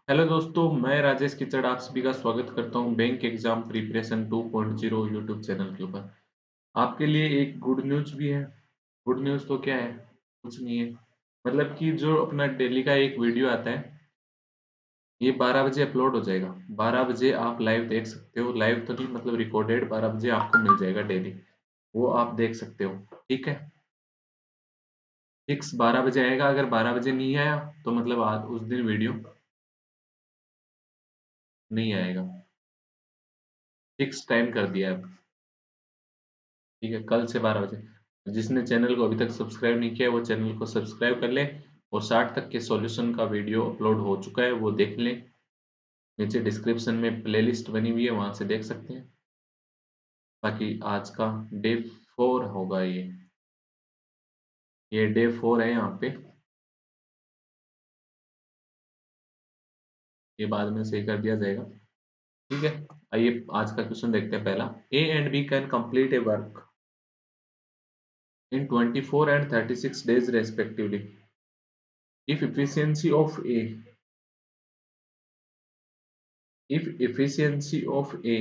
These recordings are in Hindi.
हेलो दोस्तों, मैं राजेश किचड़ आप सभी का स्वागत करता हूं bank exam preparation 2.0 YouTube channel के ऊपर। आपके लिए एक गुड न्यूज भी है। गुड न्यूज तो क्या है, कुछ नहीं है। मतलब कि जो अपना डेली का एक वीडियो आता है, ये 12 बजे अपलोड हो जाएगा। 12 बजे आप लाइव देख सकते हो। लाइव तो नहीं, मतलब रिकॉर्डेड 12 बजे आपको मिल जाएगा डेली। वो आप देख सकते हो। ठीक है, फिक्स 12 बजे आएगा। अगर 12 बजे नहीं आया तो मतलब आज उस दिन वीडियो नहीं आएगा। फिक्स टाइम कर दिया है। ठीक है, कल से 12 बजे। जिसने चैनल को अभी तक सब्सक्राइब नहीं किया है वो चैनल को सब्सक्राइब कर ले। और 60 तक के सॉल्यूशन का वीडियो अपलोड हो चुका है, वो देख लें। नीचे डिस्क्रिप्शन में प्लेलिस्ट बनी हुई है, वहां से देख सकते हैं। बाकी आज का डे 4 होगा ये डे 4 है यहाँ पे। ये बाद में सही कर दिया जाएगा। ठीक है, आइए आज का क्वेश्चन देखते हैं। पहला, A and B can complete a work in 24 and 36 days respectively if efficiency of A if efficiency of A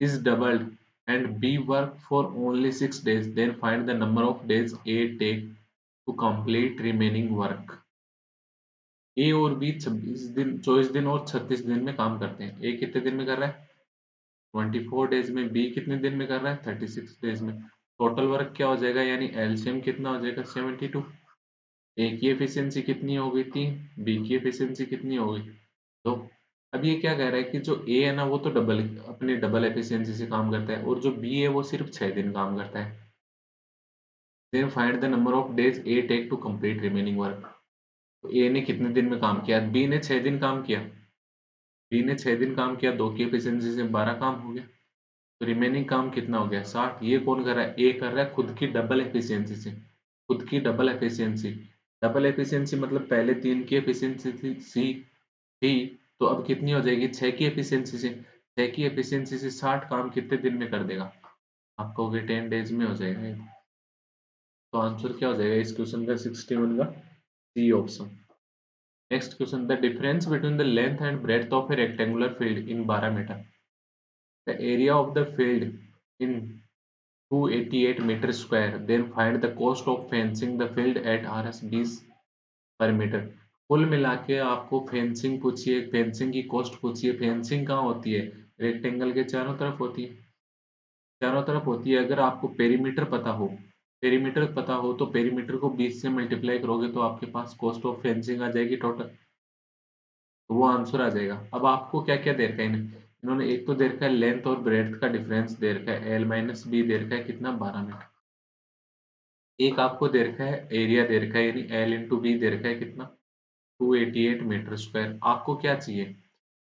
is doubled and B work for only 6 days, then find the number of days A take to complete remaining work. A और B 26 दिन 24 दिन और 36 दिन में काम करते हैं। A कितने दिन में कर रहा है? 24 डेज में। B कितने दिन में कर रहा है? 36 डेज में। टोटल वर्क क्या हो जाएगा, यानी एलसीएम कितना हो जाएगा? 72। A की एफिशिएंसी कितनी हो गई? 3। B की एफिशिएंसी कितनी हो गई? 2। अब ये क्या कह रहा है कि जो ए है ना वो तो डबल, अपनी डबल एफिशिएंसी से काम करता है, और जो बी है वो सिर्फ 6 दिन काम करता है। Then find the number of days A take to complete remaining work. तो ए ने कितने दिन में काम किया? बी ने 6 दिन काम किया। बी ने 6 दिन काम किया, 2 की एफिशिएंसी से 12 काम हो गया। तो रिमेनिंग काम कितना हो गया? 60। ये कौन कर रहा है? ए कर रहा है खुद की डबल एफिशिएंसी से। खुद की डबल एफिशिएंसी। डबल एफिशिएंसी मतलब पहले 3 की एफिशिएंसी थी, तो अब कितनी हो जाएगी? 6 की एफिशिएंसी से। 6 की एफिशिएंसी से 60 काम कितने दिन में कर देगा? आप कहोगे 10 डेज में हो जाएगा ये। तो आंसर क्या हो जाएगा इस क्वेश्चन का? 61 का C option. Next question, the difference between the length and breadth of a rectangular field in 12 metre. The area of the field in 288 metre square, then find the cost of fencing the field at RS 20 पर मीटर। कुल मिला के आपको फेंसिंग पूछिए, फेंसिंग की कॉस्ट पूछिए। फेंसिंग कहाँ होती है? रेक्टेंगल के चारों तरफ होती है। चारों तरफ होती है। अगर आपको पेरीमीटर पता हो, पेरीमीटर पता हो तो पेरीमीटर को 20 से मल्टीप्लाई करोगे तो आपके पास कॉस्ट ऑफ फेंसिंग आ जाएगी टोटल। तो वो आंसर आ जाएगा। अब आपको क्या क्या दे रखा है इन्होंने? एक तो दे रखा है लेंथ और ब्रेड्थ का डिफरेंस दे रखा है, एल माइनस बी दे रखा है कितना? 12 मीटर। एक आपको दे रखा है एरिया दे रखा है, यानी एल इंटू बी दे रखा है कितना? 288 मीटर स्क्वायर। आपको क्या चाहिए?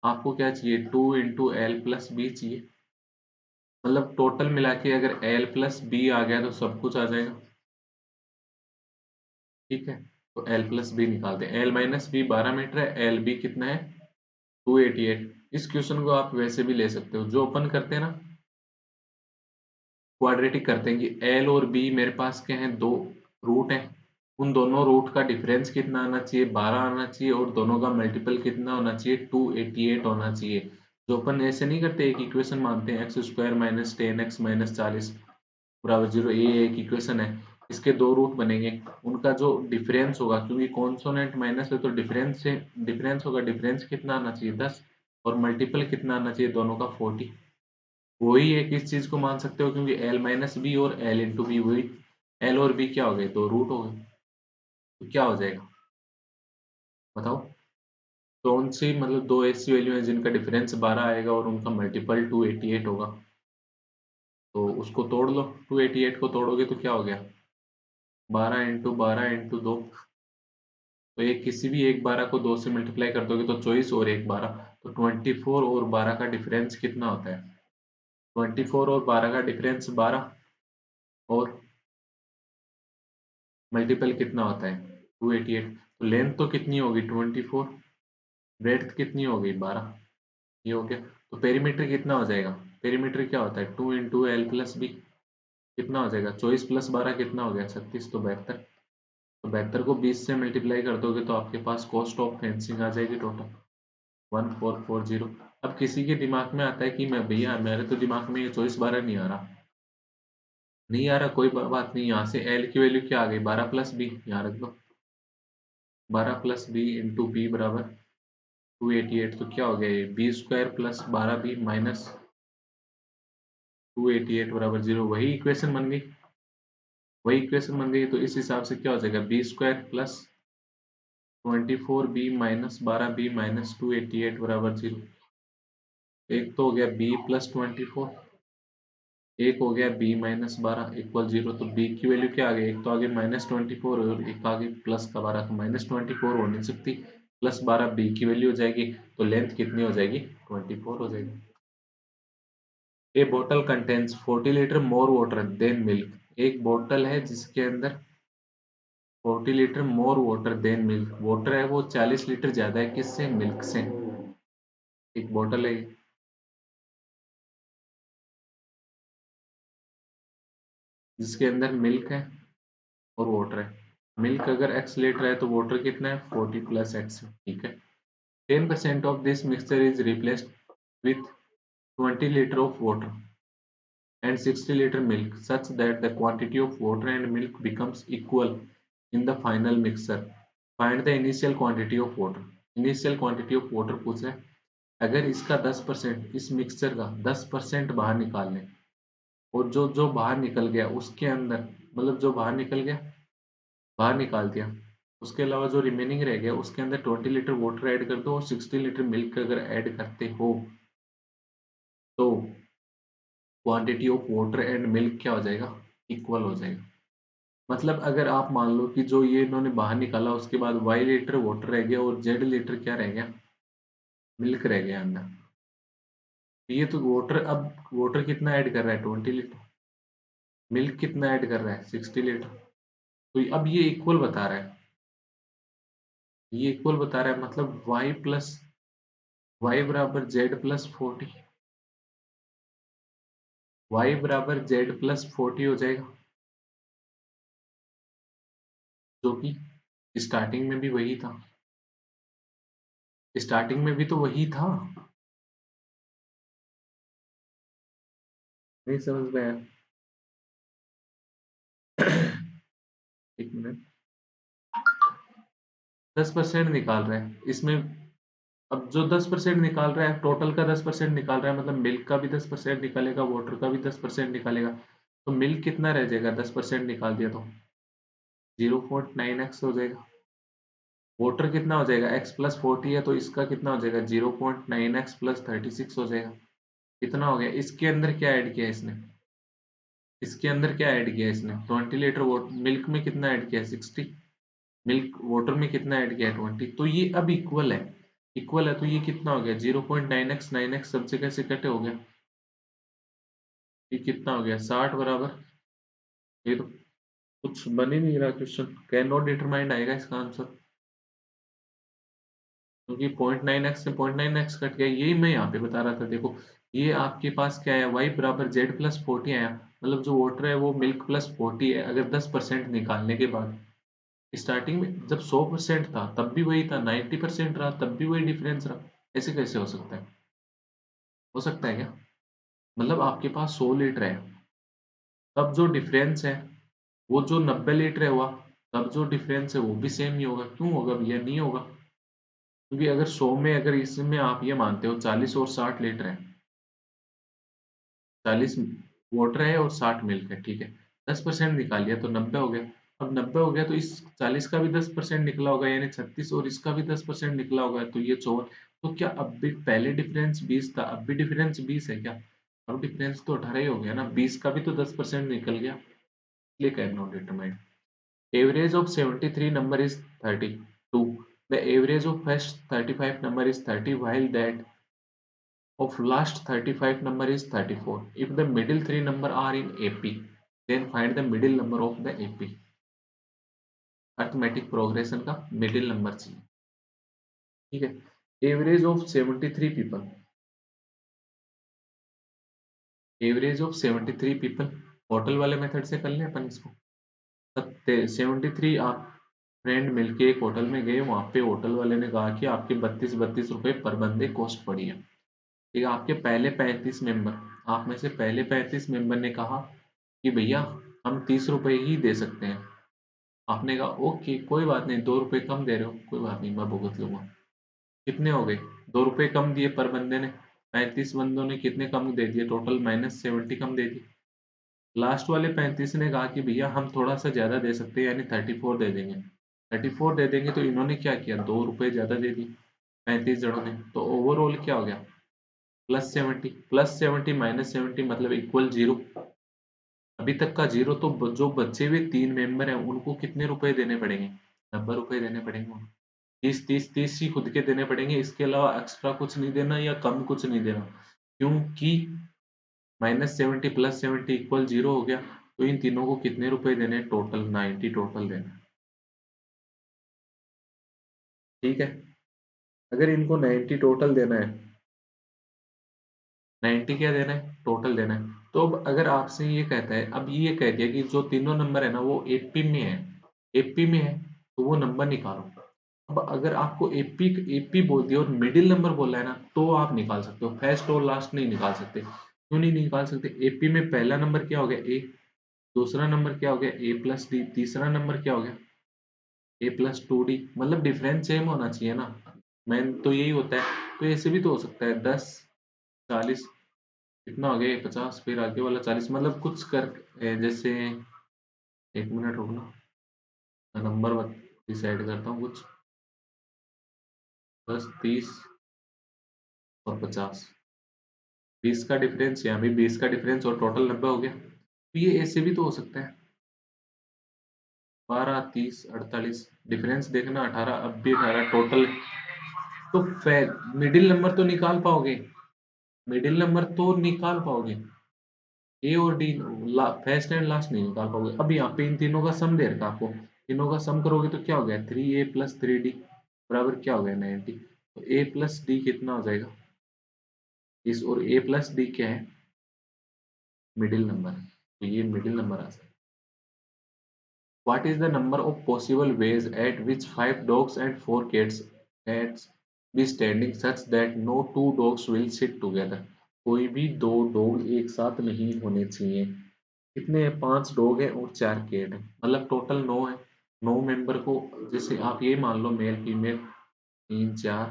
आपको क्या चाहिए? 2 इंटू एल प्लस बी चाहिए। मतलब टोटल मिला के अगर एल प्लस बी आ गया तो सब कुछ आ जाएगा। ठीक है, तो एल प्लस बी निकालते हैं। एल माइनस बी 12 मीटर है, एल बी कितना है? 288। इस क्वेश्चन को आप वैसे भी ले सकते हो, जो ओपन करते हैं ना, क्वाड्रेटिक करते हैं कि एल और बी मेरे पास क्या है? दो रूट है। उन दोनों रूट का डिफरेंस कितना आना चाहिए? 12 आना चाहिए, और दोनों का मल्टीपल कितना होना चाहिए? 288 होना चाहिए। जो अपन ऐसे नहीं करते, एक इक्वेशन मानते हैं, x square minus 10x minus 40 बराबर 0। ये एक इक्वेशन है, इसके दो रूट बनेंगे। उनका जो डिफरेंस होगा, क्योंकि कॉन्सोनेंट माइनस है तो डिफरेंस से डिफरेंस होगा, डिफरेंस कितना आना चाहिए? 10। और मल्टीपल कितना आना चाहिए दोनों का? 40। वही एक इस चीज को मान सकते हो, क्योंकि एल माइनस बी और एल इंटू बी, वही एल और बी क्या हो गए? दो रूट हो गए। तो क्या हो जाएगा बताओ? कौन सी मतलब दो ऐसी वैल्यू है जिनका डिफरेंस 12 आएगा और उनका मल्टीपल 288 होगा? तो उसको तोड़ लो। 288 को तोड़ोगे तो क्या हो गया? 12 इंटू 12 इंटू 2। तो एक किसी भी एक 12 को 2 से मल्टीप्लाई कर दोगे तो 24 और एक 12, तो 24 और 12 का डिफरेंस कितना होता है? 24 और 12 का डिफरेंस 12, और मल्टीपल कितना होता है? 288। तो लेंथ तो कितनी होगी? 24। ब्रेड्थ कितनी होगी? 12। ये हो गया। तो पेरीमीटर कितना हो जाएगा? पेरीमीटर क्या होता है? 2 इंटू एल प्लस बी। कितना हो जाएगा? 24 प्लस 12 कितना हो गया? 36। तो 72। तो 72 को 20 से मल्टीप्लाई कर दोगे तो आपके पास कॉस्ट ऑफ फेंसिंग आ जाएगी टोटल 1440। अब किसी के दिमाग में आता है कि मैं भैया मेरे तो दिमाग में ये 24/12 नहीं आ रहा, नहीं आ रहा, कोई बात नहीं, यहाँ से एल की वैल्यू क्या आ गई 12 प्लस बी, यहाँ रख दो 12 प्लस बी इंटू बी बराबर 288। तो क्या हो गया ये B square plus 12 B minus 288 बराबर 0। वही इक्वेशन बन गई। तो इस हिसाब से क्या हो जाएगा B square plus 24 B minus 12 B minus 288 बराबर 0। एक तो हो गया बी प्लस 24, एक हो गया बी माइनस 12 इक्वल 0। तो बी की वैल्यू क्या आ गई, एक तो आगे -24 और एक आगे प्लस का 12। तो -24 हो नहीं सकती, +12 बी की वैल्यू हो जाएगी। तो लेंथ कितनी हो जाएगी 24 हो जाएगी। ए बोतल contains 40 litre more water than milk. एक बोतल है जिसके अंदर 40 litre more water than milk. Water है वो 40 लीटर ज्यादा है, किससे, मिल्क से। एक बोतल है जिसके अंदर मिल्क है और वाटर है। मिल्क अगर x लीटर है तो वाटर कितना है 40 प्लस x है, ठीक है। 10% of this mixture is replaced with 20 liter of water and 60 liter milk such that the quantity of water and milk becomes equal in the final mixture. Find the initial quantity of water. Initial quantity of water पूछ रहा है। अगर इसका 10%, इस मिक्सचर का 10% बाहर निकाल लें और जो जो बाहर निकल गया उसके अंदर, मतलब जो बाहर निकल गया बाहर निकाल दिया, उसके अलावा जो रिमेनिंग रह गया उसके अंदर 20 लीटर वाटर ऐड कर दो और 60 लीटर मिल्क अगर ऐड करते हो तो quantity of water and milk क्या हो जाएगा, इक्वल हो जाएगा। मतलब अगर आप मान लो कि जो ये इन्होंने बाहर निकाला उसके बाद y लीटर वाटर रह गया और z लीटर क्या रह गया, मिल्क रह गया अंदर। ये तो वाटर, अब वाटर कितना ऐड कर रहा है 20 लीटर, मिल्क कितना ऐड कर रहा है 60 लीटर। तो अब ये इक्वल बता रहा है, ये इक्वल बता रहा है, मतलब y बराबर z प्लस 40, y बराबर z प्लस 40 हो जाएगा, जो कि स्टार्टिंग में भी वही था, स्टार्टिंग में भी तो वही था। नहीं समझ में आया। एक मिनट, 10% निकाल रहा है इसमें। अब जो 10% निकाल रहा है, टोटल का 10% निकाल रहा है, मतलब मिल्क का भी 10% निकालेगा, वाटर का भी 10% निकालेगा। तो मिल्क कितना रह जाएगा 10% निकाल दिया तो 0.9x हो जाएगा। वाटर कितना हो जाएगा, x प्लस 40 है तो इसका कितना हो जाएगा 0.9x प्लस 36 हो जाएगा। कितना हो गया, इसके अंदर क्या ऐड किया इसने, इसके अंदर क्या ऐड किया इसने 20 लीटर मिल्क में कितना ऐड किया 60, मिल्क वाटर में कितना ऐड किया 20। तो ये अब इक्वल है, इक्वल है तो ये कितना हो गया 0.9x, 9x सबसे कैसे कटे हो गया, ये कितना हो गया 60 बराबर। ये तो कुछ बन ही नहीं रहा क्वेश्चन, कैन नॉट डिटरमाइंड आएगा इसका आंसर, क्योंकि 0.9x से 0.9x कट गया। यही मैं यहाँ पे बता रहा था, देखो ये आपके पास क्या है y बराबर z प्लस 40 आया, मतलब जो वाटर है वो मिल्क प्लस 40 है। अगर 10% निकालने के बाद, स्टार्टिंग में जब 100% था तब भी वही था, 90% रहा तब भी वही डिफरेंस रहा, ऐसे कैसे हो सकता है, हो सकता है क्या। मतलब आपके पास 100 लीटर है, तब जो डिफरेंस है वो जो 90 लीटर है हुआ, तब जो डिफरेंस है वो भी सेम ही होगा। क्यों होगा भैया, नहीं होगा, क्योंकि अगर 100 में, अगर इसमें आप ये मानते हो 40 और 60 लीटर है, 40 वाटर है और 60 मिल्क है, ठीक है, 10% निकालिए तो 90 हो गया। अब 90 हो गया तो इस 40 का भी 10% निकला होगा, यानी 36, और इसका भी 10% निकला होगा तो ये 54। तो क्या अब भी पहले डिफरेंस 20 था, अब भी डिफरेंस 20 है क्या, अब डिफरेंस तो 18 ही हो गया ना, 20 का भी तो 10% निकल गया, इसलिए can not determine. Average of 73 number is 32, the average of first 35 number is 30 while that of last 35 number is 34. If the middle three number are in AP, then find the middle number of the AP. Arithmetic progression का मिडिल नंबर चाहिए, ठीक है। Average of 73 people, average of 73 people, total वाले मेथड से कर लें अपन इसको। 73 आप फ्रेंड मिलके एक होटल में गए, वहां पे होटल वाले ने कहा कि आपके 32-32 रुपए पर बंदे कॉस्ट पड़ी है। ठीक है, आपके पहले 35 मेंबर, आप में से पहले 35 मेंबर ने कहा कि भैया हम 30 रुपए ही दे सकते हैं। आपने कहा ओके कोई बात नहीं, 2 रुपए कम दे रहे हो, कोई बात नहीं मैं भुगत लूंगा। कितने हो गए? 2 रुपए कम दिए पर बंदे ने, 35 बंदों ने कितने कम दे दिए? टोटल -70 कम दे दिए। लास्ट वाले 35 ने कहा कि भैया हम थोड़ा सा ज्यादा दे सकते हैं, यानी 34 दे देंगे। 34 दे देंगे, तो इन्होंने क्या किया, 2 रुपए ज्यादा दे दिए 35 जनों ने। तो ओवरऑल क्या हो गया, +70, +70 -70 मतलब इक्वल 0। अभी तक का 0। तो जो बचे हुए 3 मेंबर हैं उनको कितने रुपए देने पड़ेंगे? 90 रुपए देने पड़ेंगे उनको। 30 30 30 ही खुद के देने पड़ेंगे, इसके अलावा एक्स्ट्रा कुछ नहीं देना या कम कुछ नहीं देना, क्योंकि -70 +70 इक्वल 0 हो गया। तो इन तीनों को कितने रुपए देने? टोटल 90 टोटल देना। ठीक है, अगर इनको 90 टोटल देना है, 90 क्या देना है? टोटल देना है। तो अब अगर आपसे ये कहता है, अब ये कह दिया कि जो तीनों नंबर है ना वो एपी में है, एपी में है, तो वो नंबर निकालो। अब अगर आपको एपी एपी बोल दिया और मिडिल नंबर बोला है ना, तो आप निकाल सकते हो, फर्स्ट और लास्ट नहीं निकाल सकते। क्यों नहीं निकाल सकते? एपी में पहला नंबर क्या हो गया? ए। दूसरा नंबर क्या हो गया? A+D। तीसरा नंबर क्या हो गया? A+2D। मतलब डिफरेंस सेम होना चाहिए ना, मेन तो यही होता है। तो ऐसे भी तो हो सकता है 10 40, कितना हो गया? 50, फिर आगे वाला 40, मतलब कुछ कर जैसे, 1 मिनट रुकना, मैं नंबर डिसाइड करता हूँ कुछ, 10 30 और 50, 20 का डिफरेंस, यहाँ भी 20 का डिफरेंस और टोटल 90 हो गया। तो ये ऐसे भी तो हो सकता है, 12 30 48, डिफरेंस देखना 18, अब भी 18 टोटल। तो मिडिल नंबर तो निकाल पाओगे, मिडिल नंबर तो निकाल पाओगे, ए और डी, फर्स्ट एंड लास्ट नहीं निकाल पाओगे। अब यहाँ पे इन तीनों का सम दे रखा आपको, तीनों का सम करोगे तो क्या हो गया? 3A+3D बराबर क्या हो गया? 90। तो A+D कितना हो जाएगा इस, और A+D क्या है? मिडिल नंबर है, तो ये मिडिल नंबर आ जाएगा। What is the number of possible ways at which 5 dogs and 4 cats be standing such that no two dogs will sit together? कोई भी दो डॉग एक साथ नहीं होने चाहिए। कितने हैं? 5 डॉग हैं और 4 कैट हैं, मतलब टोटल 9 है। 9 मेंबर को, जैसे आप ये मान लो मेल फीमेल, 3 4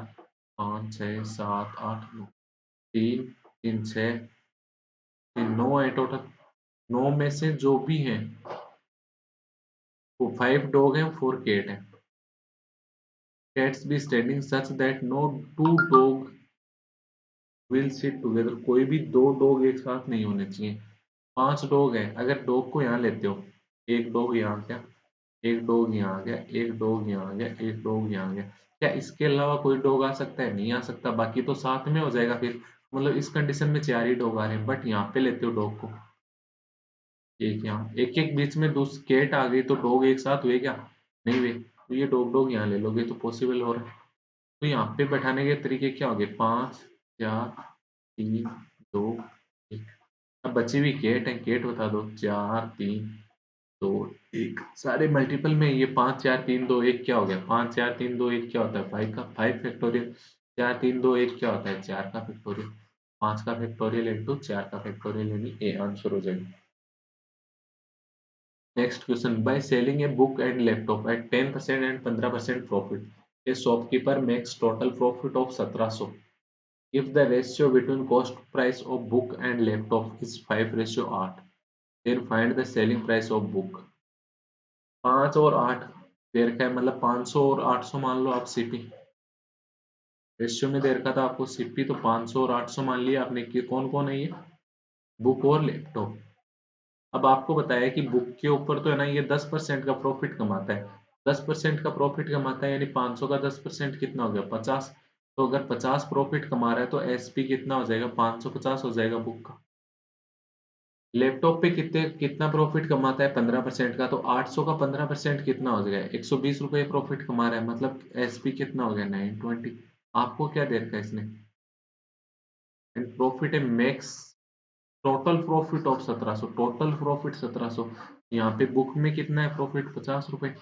5 6 7 8 9, 3 3 6 9 है टोटल। 9 में से जो भी हैं वो 5 डॉग हैं, 4 कैट हैं। Cats be standing such that no two dog will sit together। कोई भी दो डॉग एक साथ नहीं होने चाहिए। 5 डॉग है, अगर डॉग को यहाँ लेते हो, एक डॉग यहाँ आ गया, एक डॉग यहाँ आ गया, एक डॉग यहाँ आ गया, एक डॉग यहाँ आ गया, क्या इसके अलावा कोई डॉग आ सकता है? नहीं आ सकता, बाकी तो साथ में हो जाएगा फिर। मतलब इस कंडीशन में 4 ही डॉग आ रहे हैं, बट यहाँ पे लेते हो डॉग को, एक यहाँ, एक एक बीच में दूसरी कैट आ गई, तो डॉग एक साथ हुए क्या? नहीं हुए। तो ये डॉग डॉग यहाँ ले लोगे तो पॉसिबल हो रहा है। तो यहाँ पे बैठाने के तरीके क्या हो गए? 5 4 3 2 1। अब बची हुई गेट है, गेट बता दो। 4 3 2 1, सारे मल्टीपल में ये 5 4 3 2 1 क्या हो गया? 5 4 3 2 1 क्या होता है? 5 का 5 फैक्टोरियल। 4 3 2 1 क्या होता है? 4 का फैक्टोरियल। 5 का फैक्टोरियल इंटू 4 का फैक्टोरियल, यानी ए आंसर हो जाएगा। Next question, by selling a book and laptop at 10% and 15% profit a shopkeeper makes total profit of 1700। If the ratio between cost price of book and laptop is 5:8, then find the selling price of book। 5 और 8 दे रखा है, मतलब 500 और 800 मान लो आप सीपी। रेशियो में दे रखा था आपको सीपी, तो 500 और 800 मान लिया आपने कि कौन कौन है ये? बुक और लैपटॉप। अब आपको बताया कि बुक के ऊपर तो है ना ये 10% का प्रॉफिट कमाता है। 10% का प्रॉफिट कमाता है, यानी 500 का 10% कितना हो गया? 50। तो अगर 50 प्रॉफिट कमा रहा है तो एसपी कितना हो जाएगा? 550 हो जाएगा बुक का। लैपटॉप पे कितने कितना प्रॉफिट कमाता है? 15% का, तो 800 का 15% कितना हो जाएगा? 120 रुपये प्रॉफिट कमा रहा है, मतलब एसपी कितना हो गया? 920। आपको क्या दे रखा है इसने? एंड प्रॉफिट है max, total profit of 1700, total profit 1700। यहाँ पे बुक में कितना है प्रॉफिट? 50 रुपए।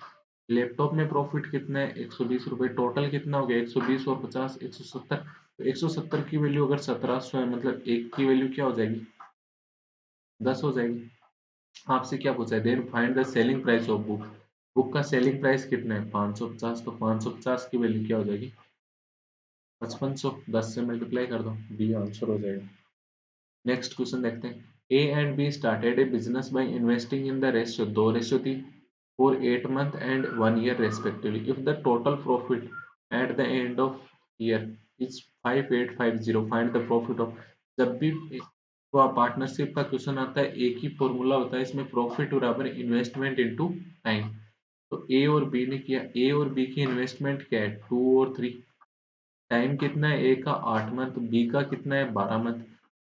लैपटॉप में प्रॉफिट कितना है 120 रुपए, टोटल कितना हो गया 120 और 50 170। तो 170 की वैल्यू अगर 1700 है मतलब एक की वैल्यू क्या हो जाएगी 10 हो जाएगी। आपसे क्या पूछा है then find the selling price of book, book का सेलिंग प्राइस कितना है 550, तो 550 की वैल्यू क्या हो जाएगी 5500, 10 से मल्टीप्लाई कर दो, बी आंसर हो जाएगा। नेक्स्ट क्वेश्चन देखते हैं, ए and be started A business by investing in the ratio 2:3 for 8 months and 1 year respectively. If the total profit at the end of year is 5850, find the profit of। जब भी पार्टनरशिप का क्वेश्चन आता है एक ही फॉर्मूला होता है इसमें, प्रॉफिट बराबर इन्वेस्टमेंट इनटू टाइम। तो ए और बी ने किया, ए और बी की इन्वेस्टमेंट क्या है 2 और 3, टाइम कितना है ए का 8 मंथ, बी का कितना है 12 मंथ।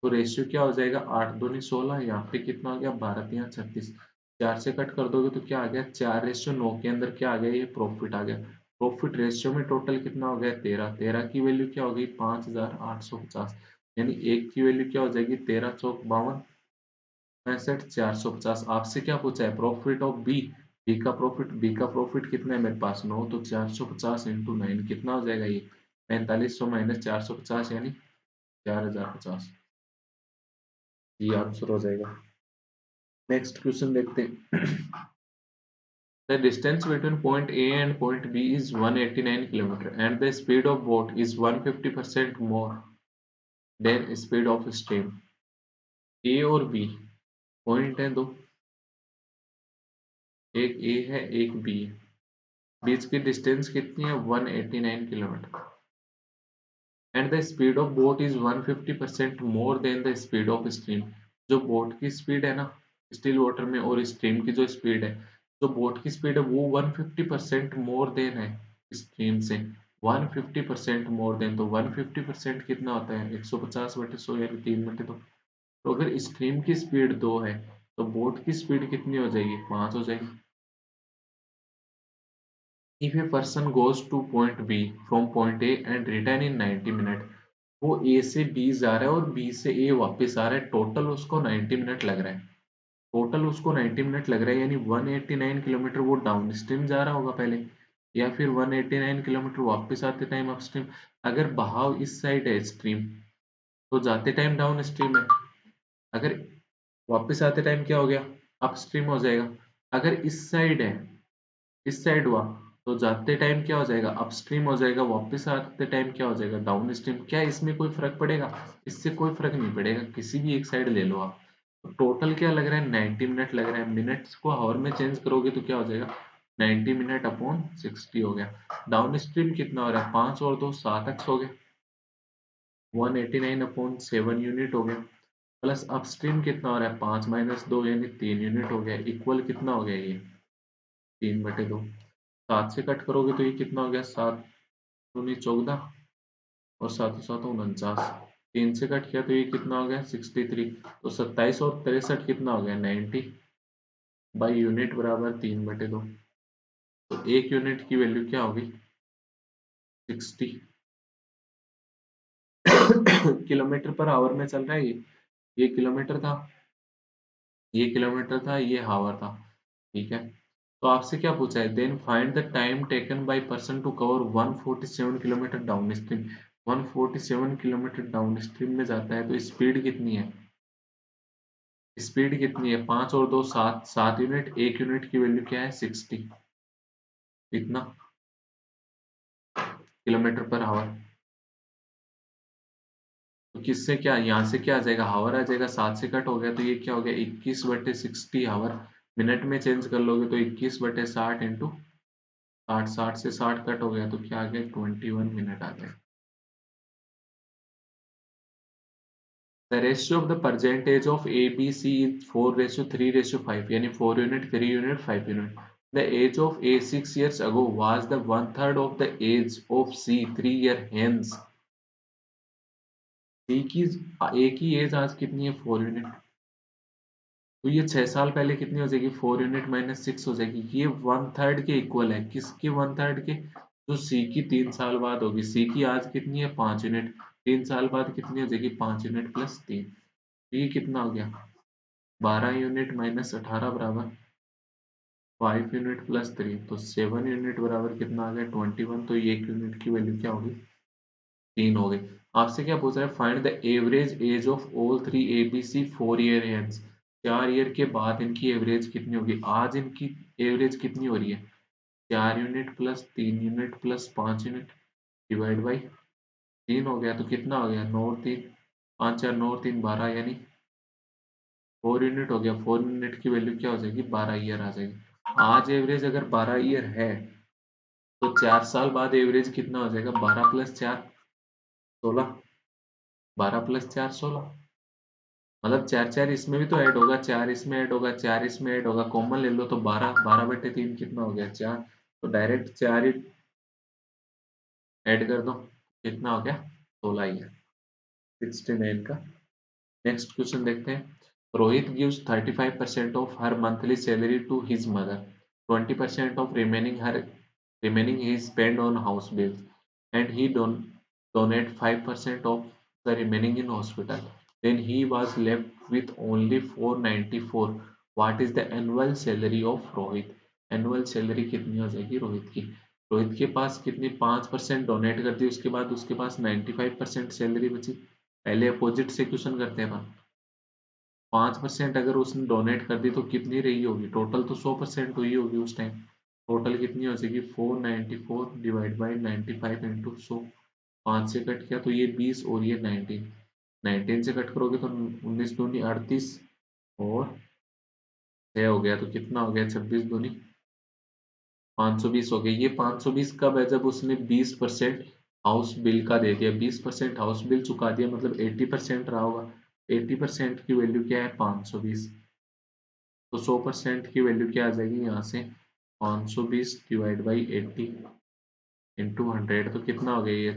तो रेशियो क्या हो जाएगा 8 दूनी 16, यहाँ पे कितना हो गया 12 3 36, 4 से कट कर दोगे तो क्या आ गया 4:9 के अंदर क्या आ गया ये प्रॉफिट आ गया। प्रॉफिट रेशियो में टोटल कितना हो गया 13, 13 की वैल्यू क्या हो गई 5850, यानी एक की वैल्यू क्या हो जाएगी 13 चौक 52 65 450। आपसे क्या पूछा है प्रॉफिट ऑफ बी, बी का प्रॉफिट कितना है मेरे पास 9, तो 450 इंटू 9 कितना हो जाएगा ये 4500 माइनस 450 यानी 4050, ये आंसर हो जाएगा। नेक्स्ट क्वेश्चन देखते हैं, the distance between point A and point B is 189 km and the speed of boat is 150% more than speed of stream। A और B पॉइंट है दो, एक A है एक B है, बीच की डिस्टेंस कितनी है 189 kilometre and the speed of boat is 150% more than the speed of stream. जो बोट की स्पीड है ना स्टिल वाटर में और स्ट्रीम की जो स्पीड है, जो बोट की स्पीड है वो 150% मोर देन है स्ट्रीम से, 150% मोर देन, तो 150% कितना होता है 150/100 यानी 3/2। तो अगर स्ट्रीम की स्पीड 2 है तो बोट की स्पीड कितनी हो जाएगी 5 हो जाएगी। If a person goes to point B from point A and return in 90 minutes, वो A से B जा रहा है और B से A वापस आ रहा है, टोटल उसको 90 मिनट लग रहा है, टोटल उसको 90 मिनट लग रहा है, यानी 189 किलोमीटर वो डाउन स्ट्रीम जा रहा होगा पहले, या फिर 189 किलोमीटर वापस आते टाइम अप स्ट्रीम। अगर बहाव इस साइड है स्ट्रीम तो जाते टाइम डाउन स्ट्रीम है, अगर वापस आते टाइम क्या हो गया अप स्ट्रीम हो जाएगा। अगर इस साइड है इस साइड हुआ तो जाते टाइम क्या हो जाएगा अपस्ट्रीम हो जाएगा, वापस आते टाइम क्या हो जाएगा डाउन स्ट्रीम। क्या इसमें कोई फर्क पड़ेगा, इससे कोई फर्क नहीं पड़ेगा, किसी भी एक साइड ले लो आप। तो टोटल क्या लग रहा है 90 मिनट लग रहा है, मिनट्स को हावर में चेंज करोगे तो क्या हो जाएगा 90 मिनट अपॉन 60 हो गया। डाउन स्ट्रीम कितना हो रहा है 5 और 2 7x हो गया, 189/7 यूनिट हो गया, प्लस अपस्ट्रीम कितना हो रहा है 5 - 2 यानी 3 यूनिट हो गया, इक्वल कितना हो गया ये 3/2। 7 से कट करोगे तो ये कितना हो गया 7 दूनी 14 और 7 7 49, 3 से कट किया तो ये कितना हो गया 63, तो 27 और 63 कितना हो गया 90/यूनिट बराबर 3/2। तो एक यूनिट की वैल्यू क्या होगी 60 किलोमीटर पर आवर में चल रहा है ये किलोमीटर था, ये किलोमीटर था, ये हावर था, ठीक है। तो आपसे क्या पूछा है then find the time taken by person to cover 147 kilometre downstream. 147 kilometre downstream में जाता है तो स्पीड कितनी है, स्पीड कितनी है 5 और 2 7, 7 यूनिट, एक यूनिट की वैल्यू क्या है 60, इतना किलोमीटर पर आवर। तो किससे क्या यहाँ से क्या आ जाएगा हावर आ जाएगा, 7 से कट हो गया तो ये क्या हो गया 21/60 हावर, मिनट में चेंज कर लोगे तो 21/60 इंटू 60, 60 से 60 कट हो गया तो क्या आ गया 21 मिनट आ गया। The ratio of the percentage of A, B, C is 4:3:5, यानी 4 unit 3 unit 5 unit. The age of A 6 years ago was the 1/3 of the age of C 3 year hence। C की A की एज आज कितनी है 4 यूनिट, तो ये 6 साल पहले कितनी हो जाएगी 4 यूनिट माइनस 6 हो जाएगी, ये 1/3 के इक्वल है, किसके 1/3 के, जो C की 3 साल बाद होगी, C की आज कितनी है 5 यूनिट, 3 साल बाद कितनी हो जाएगी 5 यूनिट प्लस 3, ये कितना हो गया 12 यूनिट माइनस 18 बराबर 5 यूनिट प्लस 3 तो 7 यूनिट बराबर कितना आ गया 21। तो ये 1 यूनिट की वैल्यू क्या होगी 3 हो गई। आपसे क्या पूछ रहा है find the average age of all three A B C 4 year hence. 4 year के बाद इनकी एवरेज कितनी होगी। आज इनकी एवरेज कितनी हो रही है 4 unit plus 3 unit plus 5 unit divide by 3 हो गया तो कितना हो गया 9 3 5 4 9 3 12 यानी 4 यूनिट हो गया। 4 यूनिट की वैल्यू क्या हो जाएगी 12 ईयर आ जाएगी। आज एवरेज अगर 12 ईयर है तो 4 साल बाद एवरेज कितना हो जाएगा 12 + 4 16। 12 + 4 16 मतलब 4 4 इसमें भी तो ऐड होगा 4 इसमें ऐड होगा 4 इसमें ऐड होगा कॉमन ले लो तो 12 12/3 कितना हो गया 4। तो डायरेक्ट 4 ही ऐड कर दो कितना हो गया 16 ईयर 69 का। नेक्स्ट क्वेश्चन देखते हैं। Rohit gives 35% of her monthly salary to his mother 20% of remaining he spend on house bills and he donate 5% of the remaining in hospital. Then he was left with only 494. What is the annual salary of Rohit? Annual salary कितनी हो जाएगी रोहित की। रोहित के पास कितनी 5% डोनेट कर दी उसके बाद उसके पास 95% सैलरी बची। पहले अपोजिट से क्वेश्चन करते हैं अपन। 5% अगर उसने डोनेट कर दी तो कितनी रही होगी टोटल तो 100% हुई होगी उस टाइम। टोटल कितनी हो जाएगी 494 डिवाइड बाई 95 इंटू 100। 5 से कट किया तो ये 20 और ये 19। 19 से कट करोगे तो 19 दूनी 38 और 6 हो गया तो कितना हो गया 26 दूनी 520 हो गया। ये 520 कब है जब उसने 20% हाउस बिल का दे दिया 20% हाउस बिल चुका दिया मतलब 80% रहा होगा। 80% की वैल्यू क्या है 520। तो 100% की वैल्यू क्या आ जाएगी यहाँ से 520 डिवाइड बाई 80 इंटू 100 तो कितना हो गया ये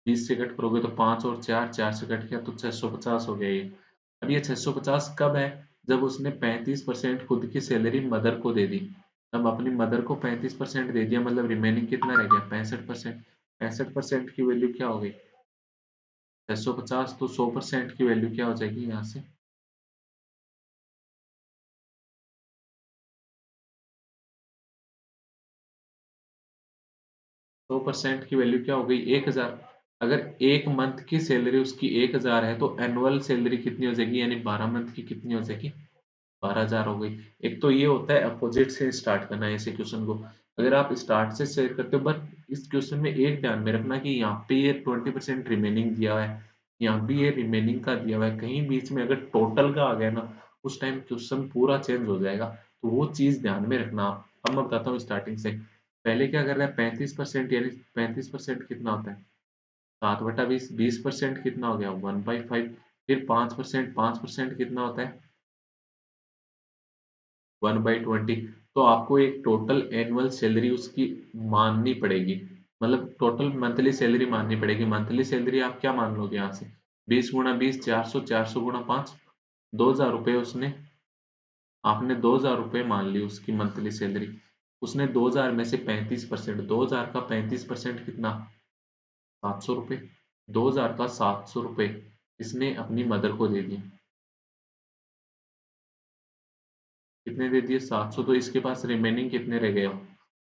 20 से कट करोगे तो 5 और 4 4 से कट किया तो 650 हो गया ये। अब ये 650 कब है जब उसने 35% खुद की सैलरी मदर को दे दी। अब अपनी मदर को 35% दे दिया मतलब रिमेनिंग कितना रह गया 65%। 65% की वैल्यू क्या हो गई 650 तो 100% की वैल्यू क्या हो जाएगी यहाँ से 100% की वैल्यू क्या हो गई 1000। अगर एक मंथ की सैलरी उसकी 1000 है तो एनुअल सैलरी कितनी हो जाएगी यानी 12 मंथ की कितनी हो जाएगी 12,000 हो गई। एक तो ये होता है अपोजिट से स्टार्ट करना है ऐसे क्वेश्चन को। अगर आप स्टार्ट से शेयर करते हो बट इस क्वेश्चन में एक ध्यान में रखना कि यहाँ पे ये 20% रिमेनिंग दिया हुआ है यहाँ भी ये रिमेनिंग का दिया हुआ है कहीं बीच में अगर टोटल का आ गया ना उस टाइम क्वेश्चन पूरा चेंज हो जाएगा। तो वो चीज ध्यान में रखना आप। अब मैं बताता हूँ स्टार्टिंग से। पहले क्या कर रहा है 35% यानी 35% कितना होता है 7/20। 20% कितना हो गया 1/5। फिर 5% 5% कितना होता है 1/20। तो आपको एक टोटल एनुअल सैलरी उसकी माननी पड़ेगी मतलब टोटल मंथली सैलरी माननी पड़ेगी। मंथली सैलरी आप क्या मान लोगे यहाँ से 20 × 20 400 400 × 5 2,000 रुपये उसने आपने 2,000 रुपये मान ली उसकी मंथली सैलरी। उसने 2,000 में से 35% 2,000 का 35% कितना 700 रुपये। 2,000 का 700 रुपये इसने अपनी मदर को दे दिए। कितने दे दिए 700 तो इसके पास रिमेनिंग कितने रह गए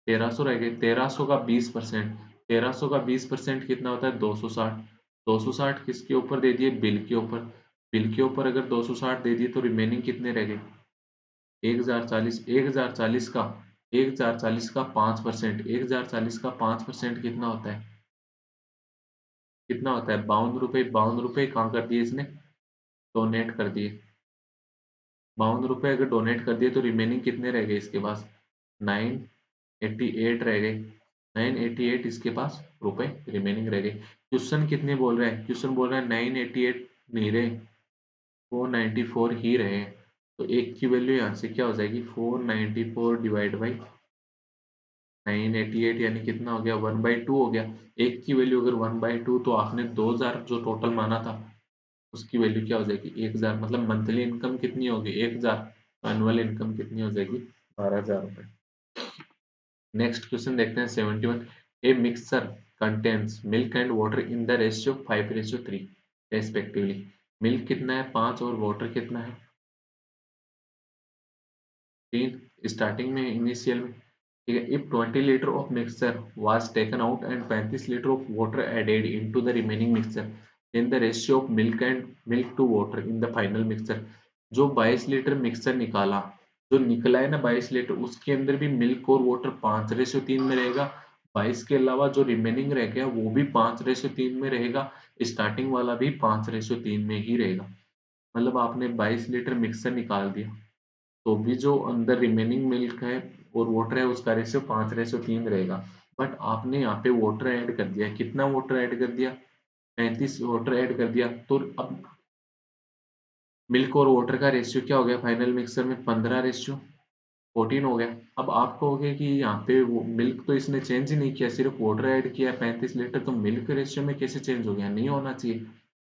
1300 रह गए। 1300 का 20% 1300 का 20% कितना होता है 260। 260 किसके ऊपर दे दिए बिल के ऊपर। बिल के ऊपर अगर 260 दे दिए तो रिमेनिंग कितने रह गए 1040। 1040 का 1040 का 5% 1040 का 5% कितना होता है कितना होता है 52 रुपये। 52 रुपये कहाँ कर दिए इसने डोनेट कर दिए। 52 रुपये अगर डोनेट कर दिए तो रिमेनिंग कितने रह गए इसके पास 988 रह गए। 988 इसके पास रुपए रिमेनिंग रह गए। क्वेश्चन कितने बोल रहे हैं क्वेश्चन बोल रहा है 988 नहीं रहे 494 ही रहे। तो एक की वैल्यू यहाँ से क्या हो जाएगी 494 डिवाइड बाई 988 यानी कितना हो गया 1/2 हो गया। एक की वैल्यू अगर 1/2 तो आपने 2,000 जो टोटल माना था उसकी वैल्यू क्या हो जाएगी 1,000 मतलब मंथली इनकम कितनी होगी 1,000। एनुअल इनकम कितनी हो जाएगी 12,000 रुपए। नेक्स्ट क्वेश्चन देखते हैं 71। A mixture contains milk and water in the ratio 5:3 respectively. Milk कितना है 5 और वाटर कितना है 3। स्टार्टिंग में इनिशियल में, ठीक है। If 20 litre of mixture was taken out and 35 litre of water added into the remaining mixture, then the ratio of milk to water in the final mixture. जो 22 लीटर मिक्सचर निकाला, जो निकला है ना 22 लीटर, उसके अंदर भी मिल्क और वाटर 5:3 में रहेगा। 22 के अलावा जो रिमेनिंग रह गया वो भी 5:3 में रहेगा। स्टार्टिंग वाला भी 5:3 में ही रहेगा। मतलब आपने 22 लीटर मिक्सर निकाल दिया, तो भी जो अंदर रिमेनिंग मिल्क है और वाटर है उसका रेशियो 5:3 रहेगा। बट आपने यहाँ पे वाटर ऐड कर दिया, कितना वाटर ऐड कर दिया, 35 वाटर ऐड कर दिया, तो अब मिल्क और वाटर का रेशियो क्या हो गया फाइनल मिक्सर में, 15:14 हो गया। अब आप कहोगे कि यहाँ पे वो मिल्क तो इसने चेंज ही नहीं किया, सिर्फ वाटर ऐड किया 35 लीटर, तो मिल्क रेशियो में कैसे चेंज हो गया, नहीं होना चाहिए।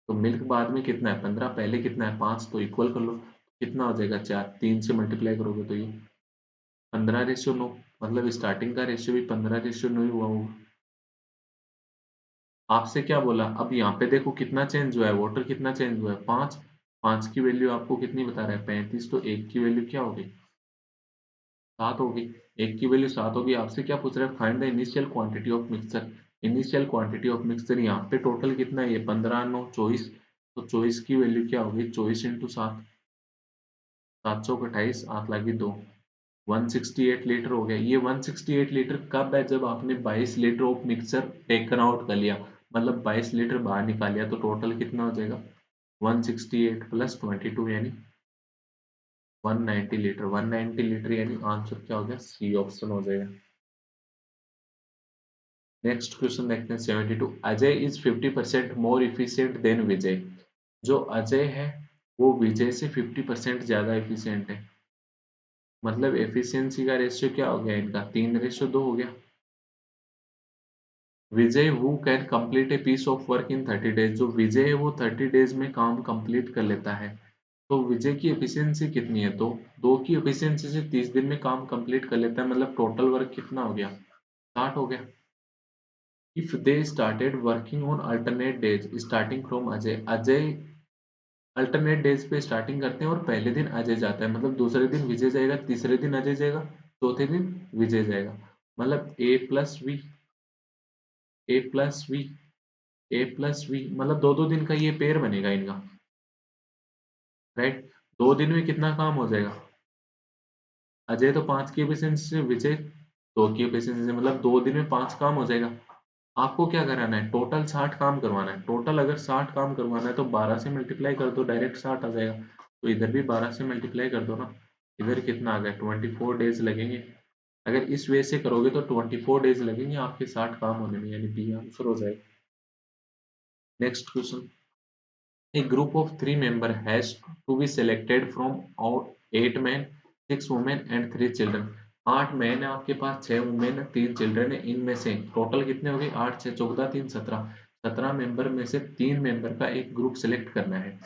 तो मिल्क बाद में कितना है 15, पहले कितना है 5, तो इक्वल कर लो, कितना हो जाएगा 4, 3 से मल्टीप्लाई करोगे तो ये 15:9, मतलब स्टार्टिंग का रेशियो भी 15:9 ही हुआ होगा। आपसे क्या बोला, अब यहाँ पे देखो कितना चेंज हुआ है, वाटर कितना चेंज हुआ है 5, 5 की वैल्यू आपको कितनी बता रहा है 35, तो एक की वैल्यू क्या होगी 7 होगी। एक की वैल्यू 7 होगी। आपसे क्या पूछ रहा है, find the initial quantity of mixture. Initial quantity of mixture यहाँ पे टोटल कितना है, ये 15 9 24, तो 24 की वैल्यू क्या होगी, 24 इंटू 7, 728, 8 लागी 2, 168 लीटर हो गया। ये 168 लीटर कब है, जब आपने 22 litre of mixture taken out कर लिया, मतलब 22 लीटर बाहर निकाल लिया, तो टोटल कितना हो जाएगा 168 प्लस 22 यानी 190 लीटर। 190 लीटर यानी आंसर क्या हो गया, सी ऑप्शन हो जाएगा। नेक्स्ट क्वेश्चन देखते हैं 72। Ajay is 50% more efficient than Vijay. जो अजय है वो विजय से 50% ज्यादा एफिशिएंट है। मतलब एफिशिएंसी का रेशियो क्या हो गया इनका, 3:2 हो गया। Vijay who can complete a piece of work in 30 days. जो विजय है वो 30 डेज में काम कंप्लीट कर लेता है। तो विजय की एफिशिएंसी कितनी है, तो 2 की एफिशिएंसी से 30 दिन में काम कंप्लीट कर लेता है, मतलब टोटल वर्क कितना हो गया 60 हो गया। If they started working on alternate days starting from Ajay, Ajay alternate days पे स्टार्टिंग करते हैं और पहले दिन अजय जाता है, मतलब दूसरे दिन विजय जाएगा, तीसरे दिन अजय जाएगा, चौथे दिन विजय जाएगा। मतलब A plus V A plus V, मतलब दो दो दिन का ये पेयर बनेगा इनका, राइट। 2 दिन में कितना काम हो जाएगा, अजय तो 5 की एफिशिएंसी से, विजय 2 की एफिशिएंसी से, मतलब 2 दिन में 5 काम हो जाएगा। आपको क्या कराना है, टोटल 60 काम करवाना है। टोटल अगर 60 काम करवाना है तो 12 से मल्टीप्लाई कर दो, डायरेक्ट 60 आ जाएगा। तो इधर भी 12 से मल्टीप्लाई कर दो ना, इधर कितना आ गया 24 डेज लगेंगे। अगर इस वे से करोगे तो 24 डेज लगेंगे आपके 60 काम होने में, यानी बी आंसर हो जाएगा। Next question, a group of 3 members has to be selected from out 8 men, 6 women and 3 children। 8 man है आपके पास, 6 वुमेन, 3 चिल्ड्रन है। इनमें से टोटल कितने हो गए 8 6 14 3 17, 17 मेंबर में से 3 मेंबर का एक ग्रुप सेलेक्ट करना है।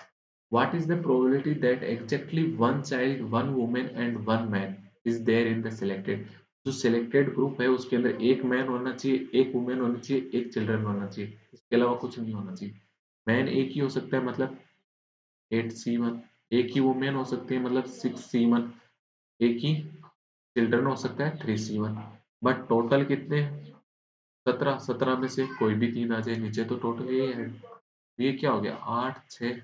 What is the probability that exactly 1 child 1 women and 1 man is there in the selected. जो सिलेक्टेड ग्रुप है उसके अंदर एक मैन होना चाहिए, एक वुमेन होना चाहिए, एक चिल्ड्रन होना चाहिए, इसके अलावा कुछ नहीं होना चाहिए। मैन एक ही हो सकता है, मतलब 8 C1, एक ही वुमेन हो सकती है, मतलब 6 C1, एक ही चिल्ड्रन हो सकता है 3 C1। बट टोटल कितने, 17, 17 में से कोई भी 3 आ जाए नीचे, तो टोटल ये है। ये क्या हो गया 8 6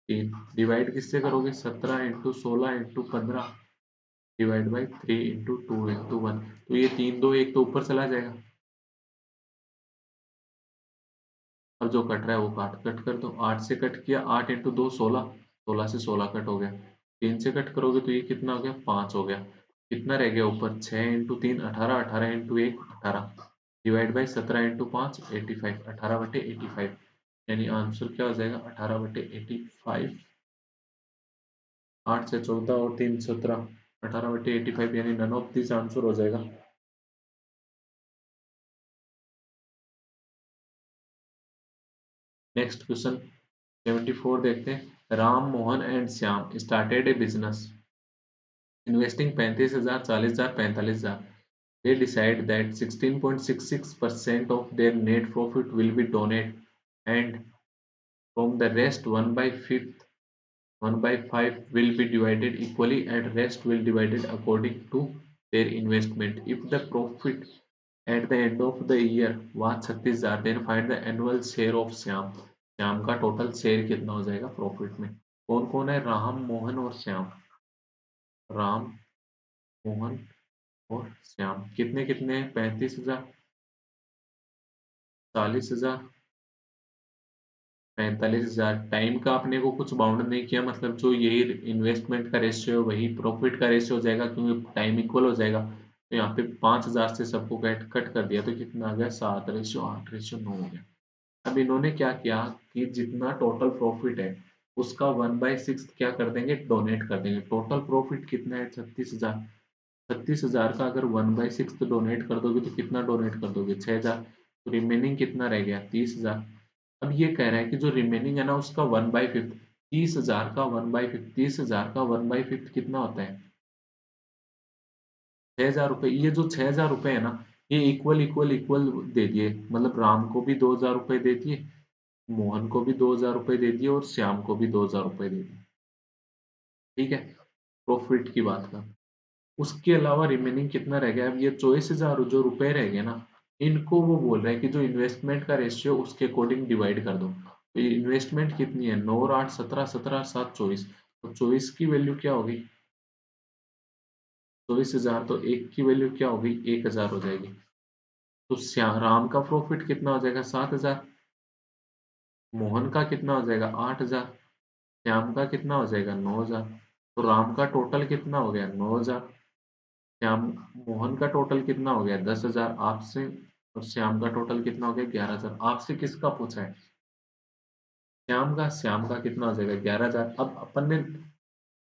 3, डिवाइड किससे करोगे 17 × 16 × 15 डिवाइड बाई 3 × 2 × 1, तो ये 3 2 1 तो ऊपर चला जाएगा, और जो कट रहा है वो काट कट कर दो। 8 से कट किया, 8 × 2 16, 16 से 16 कट हो गया। 3 से कट करोगे तो ये कितना हो गया 5 हो गया। कितना रह गया ऊपर, 6 × 3 18, 18 × 1 18, डिवाइड बाई 17 × 5 85, 18/85, यानी आंसर क्या हो जाएगा 18/85। 8 से 14 और 3 17, 18/85, यानी नन ऑफ दिस आंसर हो जाएगा। नेक्स्ट क्वेश्चन 74 देखते हैं। Ram Mohan and Shyam started A business investing 35,000, 40,000, 45,000। They decide that 16.66% of their net profit will be donated and from the rest 1/5 1/5 will be divided equally and rest will divided according to their investment. If the profit at the end of the year was 36,000, then find the annual share of Shyam. Shyam का टोटल शेयर कितना हो जाएगा प्रॉफिट में. कौन कौन है? राम, मोहन और श्याम. राम, मोहन और श्याम. कितने कितने हैं? 35,000, 40,000, 45,000. टाइम का अपने को कुछ बाउंड नहीं किया, मतलब जो यही इन्वेस्टमेंट का रेशियो है वही प्रॉफिट का रेशियो हो जाएगा क्योंकि टाइम इक्वल हो जाएगा. तो यहाँ पे 5,000 से सबको कट कर दिया तो कितना आ गया? 7:8:9 हो गया. अब इन्होंने क्या किया कि जितना टोटल प्रॉफिट है उसका 1/6 क्या कर देंगे? डोनेट कर देंगे. टोटल प्रॉफिट कितना है? 36,000. 36,000 का अगर 1/6 डोनेट कर दोगे तो कितना डोनेट कर दोगे? 6,000. तो रिमेनिंग कितना रह गया? 30,000. अब ये कह रहा है कि जो रिमेनिंग है ना उसका 1/5, 30,000 का 1/5, 30,000 का 1/5 कितना होता है? 6,000 रुपये. ये जो 6,000 रुपये है ना ये इक्वल इक्वल इक्वल दे दिए, मतलब राम को भी 2,000 रुपये दे दिए, मोहन को भी 2,000 रुपये दे दिए और श्याम को भी 2,000 रुपये दे दिए. ठीक है, प्रॉफिट की बात कर. उसके अलावा रिमेनिंग कितना रह गया? अब ये 24,000 जो रुपए रह गए ना इनको वो बोल रहा है कि जो इन्वेस्टमेंट का रेशियो उसके अकॉर्डिंग डिवाइड कर दो. तो ये इन्वेस्टमेंट कितनी है? 9 और 8 17, 17 और 7 24. तो 24 की वैल्यू क्या होगी? 24,000. तो एक की वैल्यू क्या होगी? 1,000 हो जाएगी. तो राम का प्रॉफिट कितना हो जाएगा? 7,000. मोहन का कितना हो जाएगा? 8,000. श्याम का कितना हो जाएगा? 9,000. तो राम का टोटल कितना हो गया? 9,000. श्याम, मोहन का टोटल कितना हो गया? 10,000 आपसे. और श्याम का टोटल कितना हो गया? 11,000. आपसे किसका पूछा है? श्याम का कितना हो जाएगा? 11,000. अब अपन ने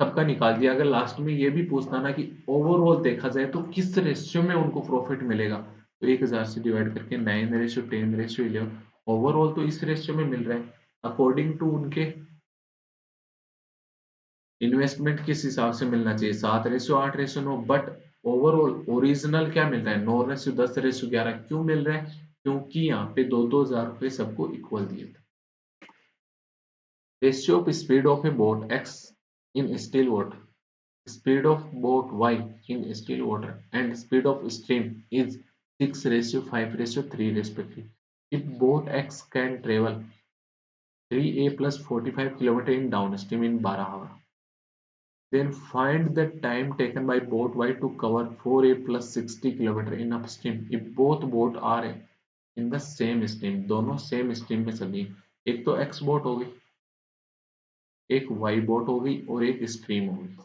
सबका निकाल दिया. अगर लास्ट में ये भी पूछना ना कि ओवरऑल देखा जाए तो किस रेशियो में उनको प्रॉफिट मिलेगा, तो 1,000 से डिवाइड करके 9:10:11 ओवरऑल तो इस रेशियो में मिल रहा है अकॉर्डिंग टू उनके इन्वेस्टमेंट. किस हिसाब से मिलना चाहिए? 7:8:9. बट ओवरऑल ओरिजिनल क्या मिल रहा है? 9:10:11. क्यों मिल रहा है? क्योंकि यहाँ पे 2,000 रुपये सबको इक्वल दिए थे. Ratio of speed of A boat X in still water, speed of boat y in still water and speed of stream is 6:5:3 respectively. If boat x can travel 3a plus 45 km in downstream in 12 hours, then find the time taken by boat y to cover 4a plus 60 km in upstream if both boat are in the same stream. दोनों सेम स्ट्रीम में चली. एक तो x बोट होगी, एक y बोट होगी और एक स्ट्रीम होगी.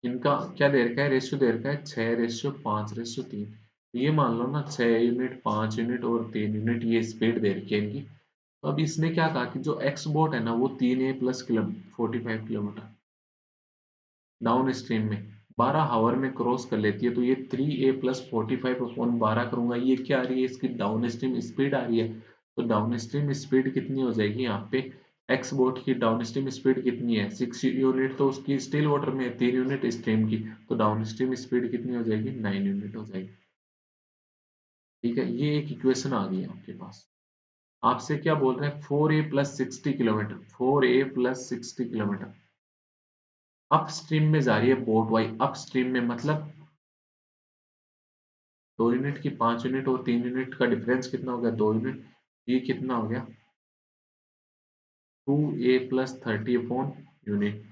इनका क्या दे रखा है? रेशियो दे रखा है 6:5:3. ये मान लो ना 6 यूनिट, 5 यूनिट और 3 यूनिट ये स्पीड दे रखी है इनकी. तो अब इसने क्या कहा कि जो एक्स बोट है ना वो 3a plus 45 kilometre downstream में 12 आवर में क्रॉस कर लेती है. तो ये 3a प्लस 45/12 करूंगा. ये क्या आ रही है? इसकी डाउन स्ट्रीम स्पीड आ रही है. तो डाउन स्ट्रीम स्पीड कितनी हो जाएगी यहाँ पे? एक्स बोट की डाउन स्ट्रीम स्पीड कितनी है? 6 यूनिट. तो उसकी स्टिल वाटर में 3 यूनिट स्ट्रीम की. तो डाउन स्ट्रीम स्पीड कितनी हो जाएगी? 9 यूनिट हो जाएगी. ठीक है, ये एक इक्वेशन आ गई है आपके पास. आपसे क्या बोल रहे हैं? 4a+60 kilometre, 4a+60 kilometre up stream में जा रही है बोट वाई. अप स्ट्रीम में मतलब 2 यूनिट की 5 यूनिट और 3 यूनिट का डिफरेंस कितना हो गया? 2 यूनिट. ये कितना हो गया? 2a+30 upon unit.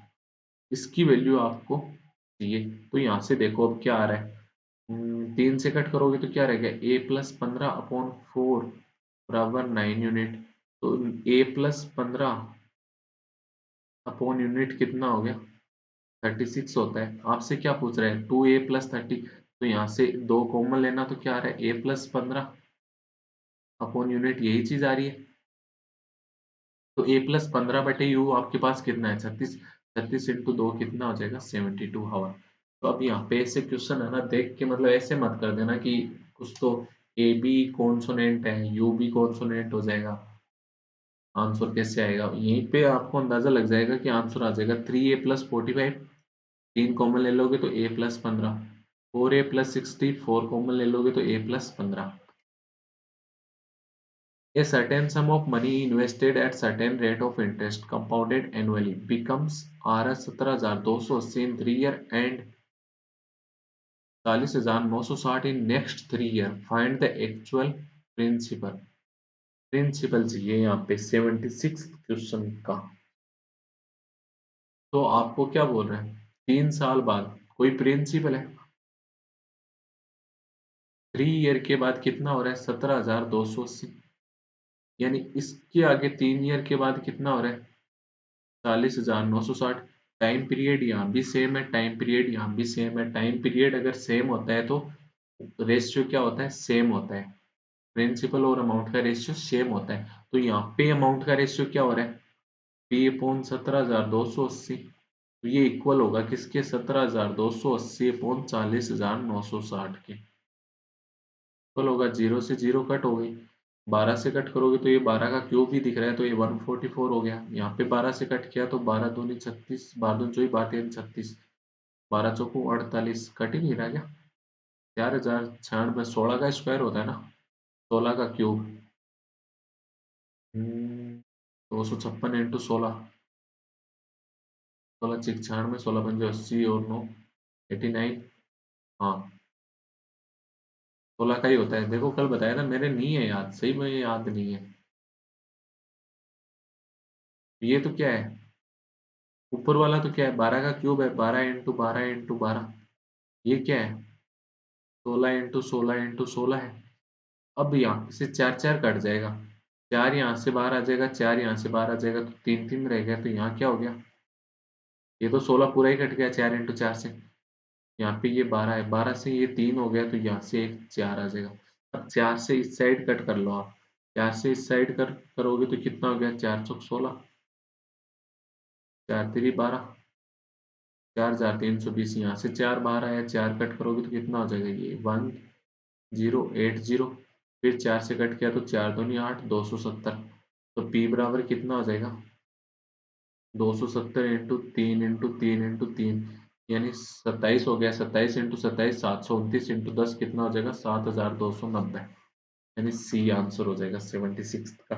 इसकी वैल्यू आपको चाहिए. तो यहाँ से देखो अब क्या आ रहा है. 3 से कट करोगे तो क्या रहेगा? a+15/4 बराबर 9 यूनिट. तो a+15 अपॉन यूनिट कितना हो गया? 36 होता है. आपसे क्या पूछ रहा है? 2a+30. तो यहाँ से 2 कॉमन लेना तो क्या आ रहा है? a+15 अपॉन यूनिट यही चीज आ रही है. तो a+15/u आपके पास कितना है? 36. 36 × 2 कितना हो जाएगा? 72 आवर. तो अब यहाँ पे ऐसे क्वेश्चन है ना देख के मतलब ऐसे मत कर देना कि कुछ तो ए बी कॉन्सोनेंट है यू भी कॉन्सोनेंट हो जाएगा, आंसर कैसे आएगा? यहीं पे आपको अंदाजा लग जाएगा कि आंसर आ जाएगा 3a+45. 3 कॉमन ले लोगे तो a+15. 4a+60. 4 कॉमन ले लोगे तो a+15. A certain sum of money invested at certain rate of interest compounded annually becomes Rs 17,280 in 3 year and 40,960 in next 3 year. Find the actual principal. Principal चाहिए यहाँ पे 76 क्वेश्चन का। तो आपको क्या बोल रहे हैं, 3 साल बाद कोई प्रिंसिपल है, 3 ईयर के बाद कितना हो रहा है 17,280, यानी इसके आगे 3 ईयर के बाद कितना हो रहा है 40,960। टाइम पीरियड यहाँ भी सेम है, टाइम पीरियड यहाँ भी सेम है। टाइम पीरियड अगर सेम होता है तो रेशियो क्या होता है, सेम होता है। प्रिंसिपल और अमाउंट का रेशियो सेम होता है। तो यहाँ पे अमाउंट का रेशियो क्या हो रहा है, पी अपॉन 17,280। तो ये इक्वल होगा किसके, 17,280 अपॉन 40,960 के। इक्वल होगा, जीरो से जीरो कट हो गई, 12 से कट करोगे तो ये 12 का क्यूब ही दिख रहा है तो ये 144 हो गया। यहाँ पे 12 से कट किया तो 12 दूनी 36, 12 दूनी जो ही बात है 36, 12 चौको 48, कट ही नहीं रहा क्या। 4,096, 16 का स्क्वायर होता है ना, 16 का क्यूब 256 इंटू 16, 16 छिक 96, 16 पंजे 80 और 9 89। हाँ 16 का ही होता है, देखो कल बताया ना मेरे, नहीं है याद, सही में याद नहीं है। ये तो क्या है, ऊपर वाला तो क्या है, 12 का क्यूब है, 12 इंटू 12 इंटू 12, ये क्या है 16 इंटू 16 इंटू 16 है। अब यहाँ से चार चार कट जाएगा, चार यहाँ से बाहर आ जाएगा, चार यहाँ से बाहर आ जाएगा, तो तीन तीन रह गया, तो यहाँ क्या हो गया, ये तो 16 पूरा ही कट गया 4 इंटू 4 से। यहाँ पे ये 12 है, 12 से ये 3 हो गया, तो यहाँ से एक 4 आ जाएगा। अब 4 से इस साइड कट कर लो आप, 4 से इस साइड कर करोगे तो कितना हो गया, 4 चौक 16, 4 तिरी 12, 4,320। यहाँ से 4 बाहर आया, 4 कट करोगे तो कितना हो जाएगा, ये 1080। फिर 4 से कट किया तो 4 दूनी 8, 270। तो P बराबर कितना हो जाएगा, 270 इंटू 3 यानी 27 हो गया। 27 इंटू 27 729 इंटू 10 कितना हो जाएगा, 7,290। यानी सी आंसर हो जाएगा 76 का।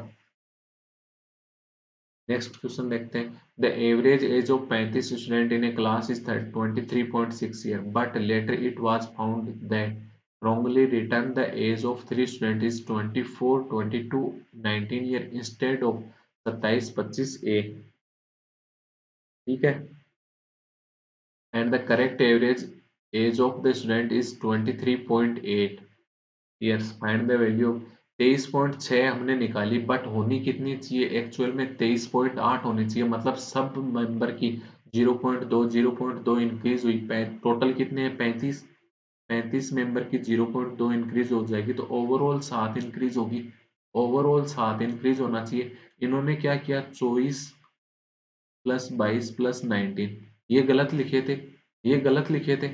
नेक्स्ट क्वेश्चन देखते हैं। The average age of 35 student in A class is 23.6 year, but later it was found that wrongly written the age of 3 students is 24, 22, 19 year instead of 27, 25 ए। ठीक है, and the correct average age of the student is 23.8 years. Find the value of 23.6 हमने निकाली, बट होनी कितनी चाहिए एक्चुअल में, 23.8 होनी चाहिए। मतलब सब मेंबर की 0.2 इंक्रीज हुई, टोटल कितने हैं 35, 35 मेंबर की 0.2 इंक्रीज हो जाएगी, तो ओवरऑल 7 इंक्रीज होगी। ओवरऑल 7 इंक्रीज होना चाहिए। इन्होंने क्या किया, 24 प्लस 22 प्लस 19, ये गलत लिखे थे, ये गलत लिखे थे,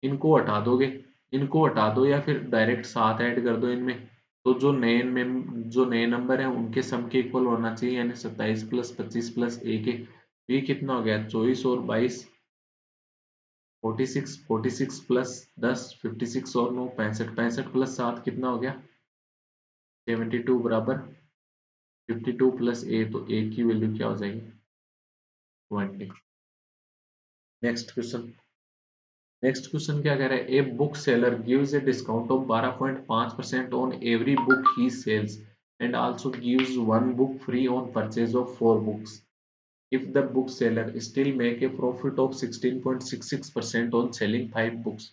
इनको हटा दोगे, इनको हटा दो या फिर डायरेक्ट 7 ऐड कर दो इनमें, तो जो नए नंबर है उनके सम के इक्वल होना चाहिए, यानी 27 प्लस 25 प्लस ए के। ये कितना हो गया, 24 और 22 46, 46 प्लस 10 56 और 9 65, 65 प्लस 7 कितना हो गया 72 बराबर 52 प्लस ए, तो ए की वैल्यू क्या हो जाएगी 20। Next question. नेक्स्ट क्वेश्चन क्या कह रहा है, a book seller gives a discount of 12.5% on every book he sells and also gives one book free on purchase of 4 books. If the bookseller still make a profit of 16.66% on selling 5 books,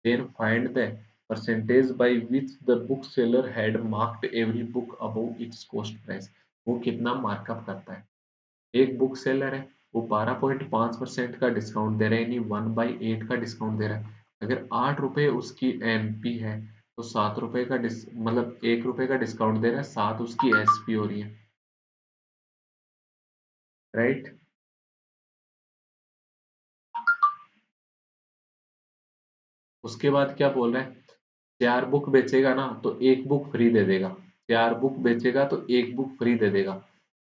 then find the percentage by which the bookseller had marked every book above its cost price. वो कितना मार्कअप करता है, एक बुक सेलर है, वो 12.5% का डिस्काउंट दे रहा है, यानी 1/8 का डिस्काउंट दे रहा है। अगर 8 रुपए उसकी एमपी है तो 7 रुपए का मतलब 1 रुपए का डिस्काउंट दे रहा है, 7 उसकी एसपी हो रही है, राइट। उसके बाद क्या बोल रहा है, 4 बुक बेचेगा ना तो 1 बुक फ्री दे देगा, 4 बुक बेचेगा तो 1 बुक फ्री दे देगा।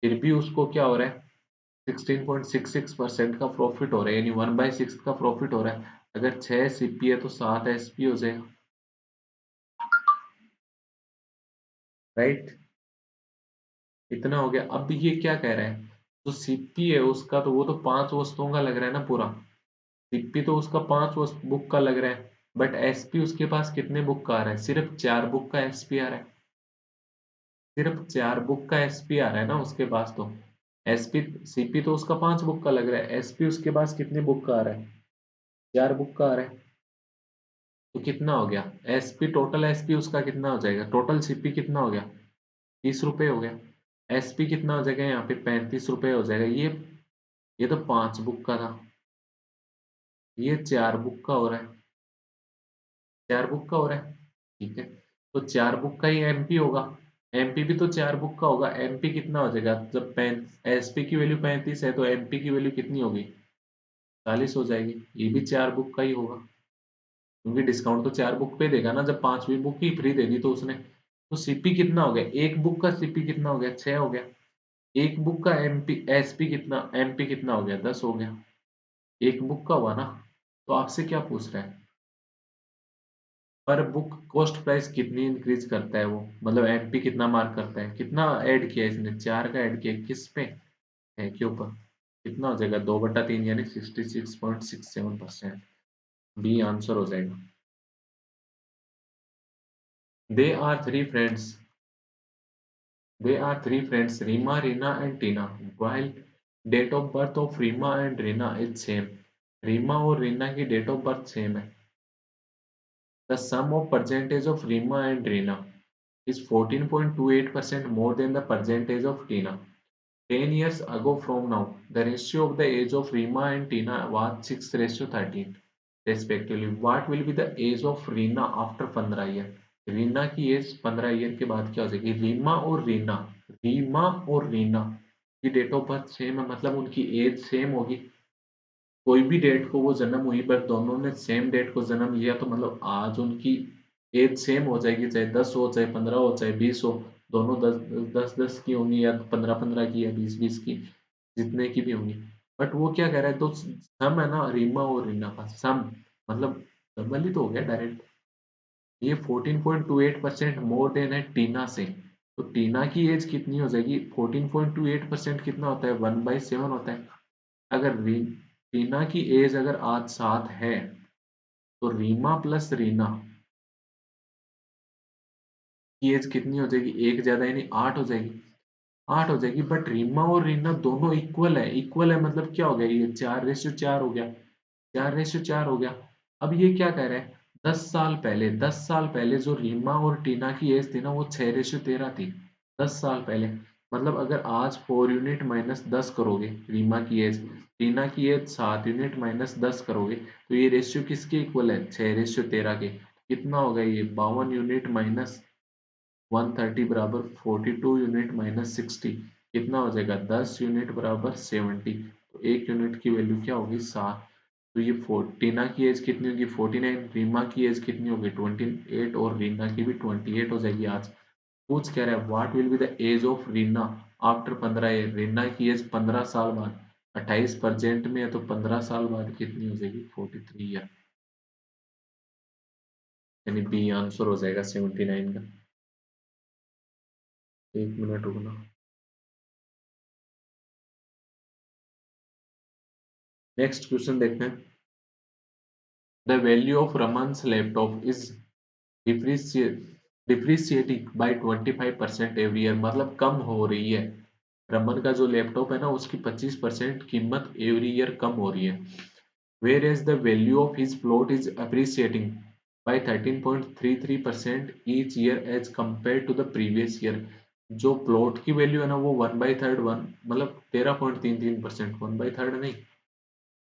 फिर भी उसको क्या हो रहा है, 16.66% का प्रॉफिट हो रहा है, यानी 1/6 का प्रॉफिट हो रहा है। अगर 6 सीपी है तो 7 एसपी हो जाएगा, राइट। इतना हो गया। अब ये क्या कह रहा है, जो सीपी है उसका तो वो तो 5 वस्तुओं का लग रहा है ना पूरा, सीपी तो उसका 5 बुक का लग रहा है, बट एसपी उसके पास कितने बुक का आ रहा है, सिर्फ 4 बुक का एसपी आ रहा है, सिर्फ 4 बुक का एसपी आ रहा है ना उसके पास तो। एसपी सीपी तो उसका 5 बुक का लग रहा है, एसपी उसके पास कितने बुक का आ रहा है, 4 बुक का आ रहा है। तो कितना हो गया एसपी, टोटल एसपी उसका कितना हो जाएगा, टोटल सीपी कितना हो गया, 30 रुपए हो गया। एसपी कितना हो जाएगा यहाँ पे, 35 रुपए हो जाएगा। ये तो 5 बुक का था, ये 4 बुक का हो रहा है, 4 बुक का हो रहा है। ठीक है, तो 4 बुक का ही एमपी होगा, एमपी भी तो 4 बुक का होगा। एमपी कितना हो जाएगा, जब एसपी की वैल्यू 35 है तो एमपी की वैल्यू कितनी होगी, 40 हो जाएगी। ये भी 4 बुक का ही होगा, क्योंकि डिस्काउंट तो 4 बुक पे देगा ना, जब 5वीं बुक ही फ्री दे दी तो उसने। तो सीपी कितना हो गया, एक बुक का सीपी कितना हो गया, 6 हो गया। एक बुक का एमपी एसपी कितना, एमपी कितना हो गया, 10 हो गया। एक बुक का हुआ ना। तो आपसे क्या पूछ रहा है, पर बुक कॉस्ट प्राइस कितनी इंक्रीज करता है वो, मतलब एमपी कितना मार्क करता है, कितना ऐड किया इसने, 4 का ऐड किया, किस पे है के ऊपर, कितना हो जाएगा, 2/3 यानी 66.67%। बी आंसर हो जाएगा। They are three friends, they are three friends, Reema, Reena and Tina, while date of birth of Reema and Reena is same, Reema और रीना की डेट ऑफ बर्थ सेम है। The sum of percentage of Reema and Reena is 14.28% more than the percentage of Tina. 10 years ago from now, the ratio of the age of Rima and Tina was 6:13 respectively. What will be the age of Rina after 15 year? Reena की एज 15 ईयर के बाद क्या हो जाएगी, रीमा और रीना की डेट ऑफ बर्थ सेम है, मतलब उनकी एज सेम होगी। कोई भी डेट को वो जन्म हुई, बट दोनों ने सेम डेट को जन्म लिया, तो मतलब आज उनकी एज सेम हो जाएगी, चाहे 10 हो, चाहे 15 हो, चाहे 20 हो। दोनों 10 10 की होंगी, या 15 15 की, या 20 20 की, जितने की भी होंगी। बट वो क्या कह रहा है, तो सम है ना रीमा और रीना का सम, मतलब डबल ही तो हो गया डायरेक्ट। ये 14.28% मोर देन है टीना से, तो टीना की एज कितनी हो जाएगी, 14.28% कितना होता है, 1/7 होता है। अगर रीना की एज अगर आज 7 है, तो रीमा प्लस रीना की एज कितनी हो जाएगी, एक ज्यादा यानी 8 हो जाएगी, 8 हो जाएगी। बट रीमा और रीना दोनों इक्वल है, इक्वल है मतलब क्या हो गया, ये 4:4 हो गया, 4:4 हो गया। अब ये क्या कह रहा है, 10 साल पहले जो रीमा और टीना की एज थी ना, वो 6:13 थी, 10 साल पहले। मतलब अगर आज 4 यूनिट माइनस 10 करोगे रीमा की एज, टीना की एज 7 यूनिट माइनस 10 करोगे, तो ये रेशियो किसके इक्वल है, 6:13 के। कितना होगा ये, 52 यूनिट माइनस 130 बराबर 42 यूनिट माइनस 60, कितना हो जाएगा, 10 यूनिट बराबर 70। तो 1 यूनिट की वैल्यू क्या होगी, 7। तो ये टीना की एज कितनी होगी, 49, रीमा की एज कितनी होगी, 28, और रीना की भी 28 हो जाएगी आज। पूछ कह रहा है what will be the age of Reena after 15 year, Reena की एज 15 साल बाद, 28% में है तो 15 साल बाद कितनी हो जाएगी, 43 ईयर, यानी बी आंसर हो जाएगा 79 का। 1 मिनट रुकना। नेक्स्ट क्वेश्चन देखते हैं। The value of Raman's laptop is depreciating by 25% every year, मतलब कम हो रही है। रमन का जो लैपटॉप है ना, उसकी 25% कीमत एवरी ईयर कम हो रही है। Where as the value of his plot is appreciating by 13.33% each year as compare to the previous year. जो प्लॉट की वैल्यू है ना, वो 1/3 मतलब 13.33%, 1/3 नहीं,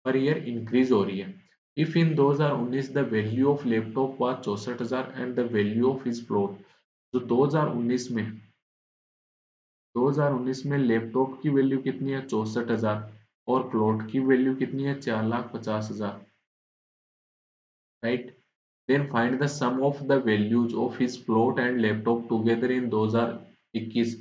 पर ईयर इंक्रीज हो रही है। If in 2019 the value of laptop was 64,000 and the value of his plot, जो 2019 में लैपटॉप की वैल्यू कितनी है, 64,000, और प्लॉट की वैल्यू कितनी है, 4,50,000, right. Then find the sum of the values of his plot and laptop together in 2021।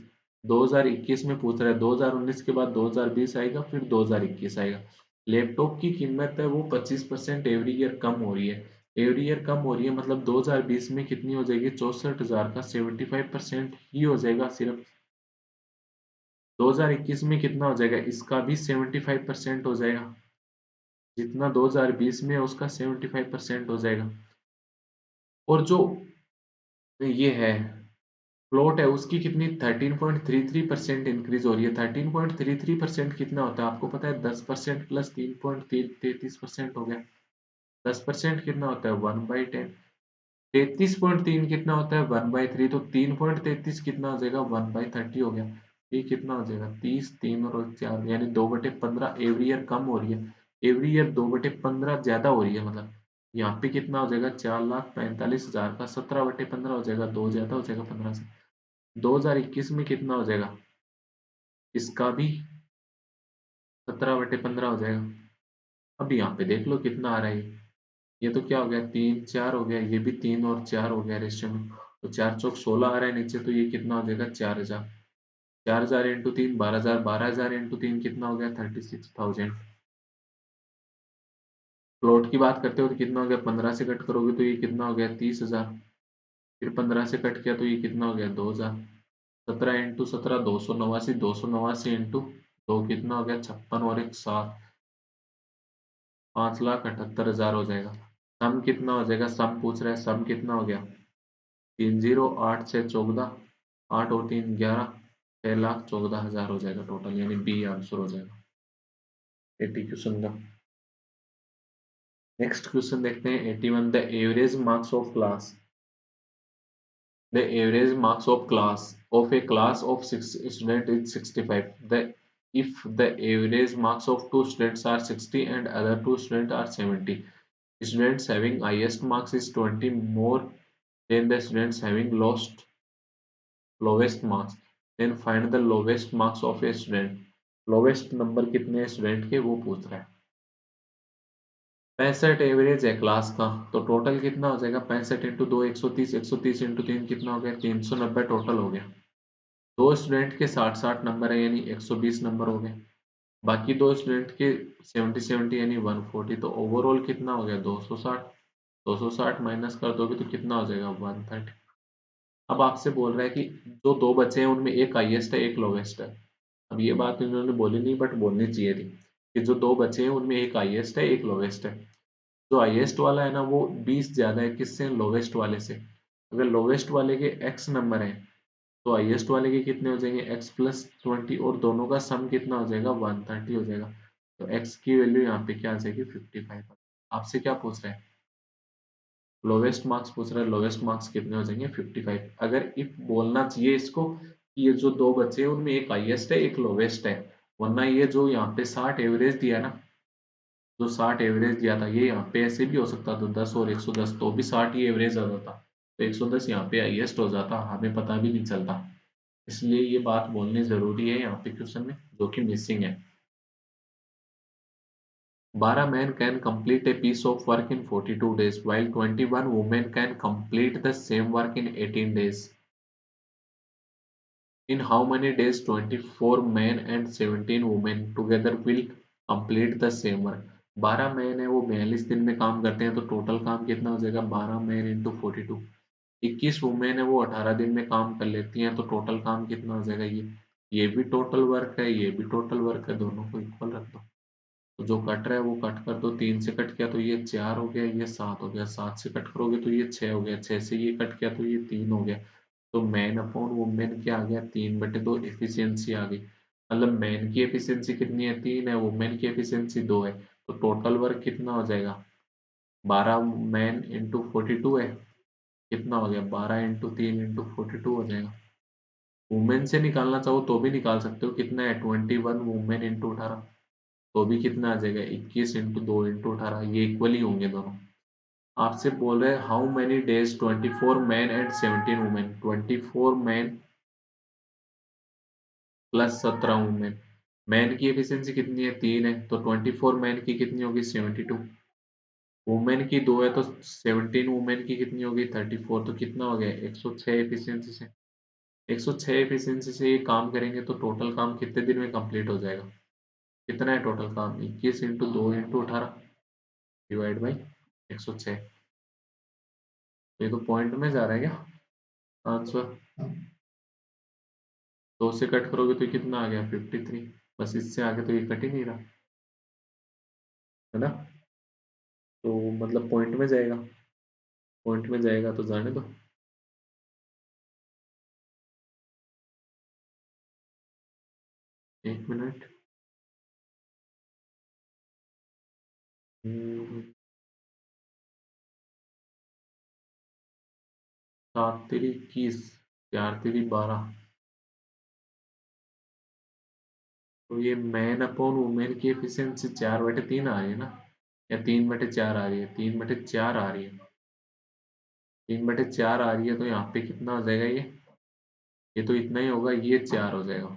2021 में पूछ रहा है, 2019 के बाद 2020 आएगा, फिर 2021 आएगा। लैपटॉप की कीमत है वो 25% एवरी ईयर कम हो रही है, एवरी ईयर कम हो रही है, मतलब 2020 में कितनी हो जाएगी, 64,000 का 75% ही हो जाएगा सिर्फ। 2021 में कितना हो जाएगा, इसका भी 75% हो जाएगा, जितना 2020 में है उसका 75% हो जाएगा। और जो ये है फ्लोट है उसकी कितनी 13.33% इंक्रीज हो रही है। 13.33% कितना होता है आपको पता है, 10% प्लस 3.33% हो गया। 10% कितना होता है 1/10। 33.3 कितना होता है 1/3, तो 3.33 कितना हो जाएगा 1/30 हो गया। ये कितना हो जाएगा 30, 3 और 4 यानी 2/15 एवरी ईयर कम हो रही है, एवरी ईयर 2/15 ज्यादा हो रही है। मतलब यहाँ पे कितना हो जाएगा 4,45,000 का 17/15 हो जाएगा, 2 ज्यादा हो जाएगा 15 से। 2021 में कितना हो जाएगा, इसका भी 17/15 हो जाएगा। अब यहाँ पे देख लो कितना आ रहा है, ये तो क्या हो गया 3 4 हो गया, ये भी 3 और 4 हो गया रेशियो में, तो 4 चौक 16 आ रहा है नीचे, तो ये कितना हो जाएगा 4,000। 4,000 इंटू 3 12,000, 12,000 इंटू 3 कितना हो गया 36,000। प्लॉट की बात करते हो तो कितना हो गया, 15 से कट करोगे तो ये कितना हो गया 30,000, फिर 15 से कट किया तो ये कितना हो गया 2,000। 17 इंटू 17 289, 289 इंटू 2 कितना हो गया 56 और 1 7, 5,78,000 हो जाएगा। सम कितना हो जाएगा, सम पूछ रहा है, सम कितना हो गया 30, 8 6 14, 8 और 3 11, 6,14,000 हो जाएगा टोटल, यानी बी आंसर हो जाएगा 80 क्वेश्चन का। नेक्स्ट क्वेश्चन देखते हैं 81, the average marks of class, the average marks of class of a class of 6 students is 65. If the average marks of two students are 60 and other two students are 70, students having highest marks is 20 more than the students having lowest marks. Then find the lowest marks of a student. Lowest number कितने हैं स्टूडेंट के वो पूछ रहा है। 65 एवरेज है क्लास का, तो टोटल कितना हो जाएगा 65 इंटू 2 130, 130 इंटू 3 कितना हो गया 390 टोटल हो गया। दो स्टूडेंट के 60 नंबर है यानी 120 नंबर हो गए, बाकी दो स्टूडेंट के 70 यानी 140, तो ओवरऑल कितना हो गया 260। 260 माइनस कर दोगे तो कितना हो जाएगा 130। अब आपसे बोल रहा है कि जो दो बचे हैं उनमें एक हाईएस्ट है एक लोवेस्ट है। अब ये बात इन्होंने बोली नहीं बट बोलनी चाहिए थी कि जो दो बचे हैं उनमें एक हाईएस्ट है एक लोवेस्ट है। जो हाईएस्ट वाला है ना वो 20 ज्यादा है किससे, लोवेस्ट वाले से। अगर लोवेस्ट वाले के x नंबर है तो हाईएस्ट वाले के कितने हो जाएंगे x+20, और दोनों का सम कितना हो जाएगा 130 हो जाएगा। तो x की वैल्यू यहाँ पे क्या आ जाएगी 55। आपसे क्या पूछ रहा है, लोवेस्ट मार्क्स पूछ रहा है, लोवेस्ट मार्क्स कितने हो जाएंगे 55। अगर इफ बोलना चाहिए इसको कि ये जो दो बच्चे हैं उनमें एक हाईएस्ट है एक लोवेस्ट है, वरना ये जो यहाँ पे 60 एवरेज दिया ना, जो 60 एवरेज दिया था ये यहाँ पे ऐसे भी हो सकता था 10 और 110, तो भी 60 ही एवरेज आ जाता, तो 110 यहाँ पे हाईएस्ट हो जाता, हमें पता भी नहीं चलता। इसलिए ये बात बोलनी जरूरी है यहाँ पे क्वेश्चन में, जो कि मिसिंग है। 12 men can complete a piece of work in 42 days while 21 women can complete the same work in 18 days. In how many days 24 men and 17 women together will complete the same work? 12 man है वो 42 दिन में काम करते हैं, तो टोटल काम कितना हो जाएगा 12 मैन इंटू 42। 21 वुमेन है वो 18 दिन में काम कर लेती हैं, तो टोटल काम कितना हो जाएगा, ये भी टोटल वर्क है ये भी टोटल वर्क है, दोनों को इक्वल रख दो। तो जो कट रहा है वो कट कर दो, 3 से कट किया तो ये 4 हो गया, ये 7 हो गया, 7 से कट करोगे तो ये 6 हो गया, 6 से ये कट किया तो ये 3 हो गया। तो मैन अपॉन वुमेन क्या आ गया 3/2 एफिशिएंसी आ गई। मतलब मैन की एफिशिएंसी कितनी है 3 है, वुमेन की एफिशिएंसी 2 है, तो टोटल वर्क कितना हो जाएगा 12 मैन इंटू 42 है, कितना हो गया 12 इंटू 3 इंटू 42 हो जाएगा। वुमेन से निकालना चाहो तो भी निकाल सकते हो, कितना है 21 वुमेन इंटू 18, तो भी कितना आ जाएगा 21 इंटू 2 इंटू 18, ये इक्वल ही होंगे दोनों। आपसे बोल रहे हैं how many days 24 man and 17 women, 24 man plus 17 women. Man की एफिशिएंसी कितनी है 3 है, तो 24 मैन की कितनी होगी 72, वुमेन की 2 है तो 17 वुमेन की कितनी होगी 34, तो कितना हो गया 106 एफिशिएंसी से। 106 एफिशिएंसी से ये काम करेंगे तो टोटल काम कितने दिन में कंप्लीट हो जाएगा, कितना है टोटल काम 21 इंटू 2 इंटू 18 डिवाइड बाई 106। ये तो पॉइंट में जा रहा है क्या आंसर। 2 से कट करोगे तो कितना आ गया 53। बस इससे आगे तो ये कट ही नहीं रहा, है ना। तो मतलब पॉइंट में जाएगा, पॉइंट में जाएगा तो जाने दो। 1 मिनट। 7 तिरी 21, 4 तिरी 12। तो ये मैन अपॉन वुमेन की एफिशिएंसी 4/3 आ रही है ना, या 3/4 आ रही है, 3/4 आ रही है। 3/4 आ रही है तो यहाँ पे कितना हो जाएगा ये तो इतना ही होगा, ये 4 हो जाएगा।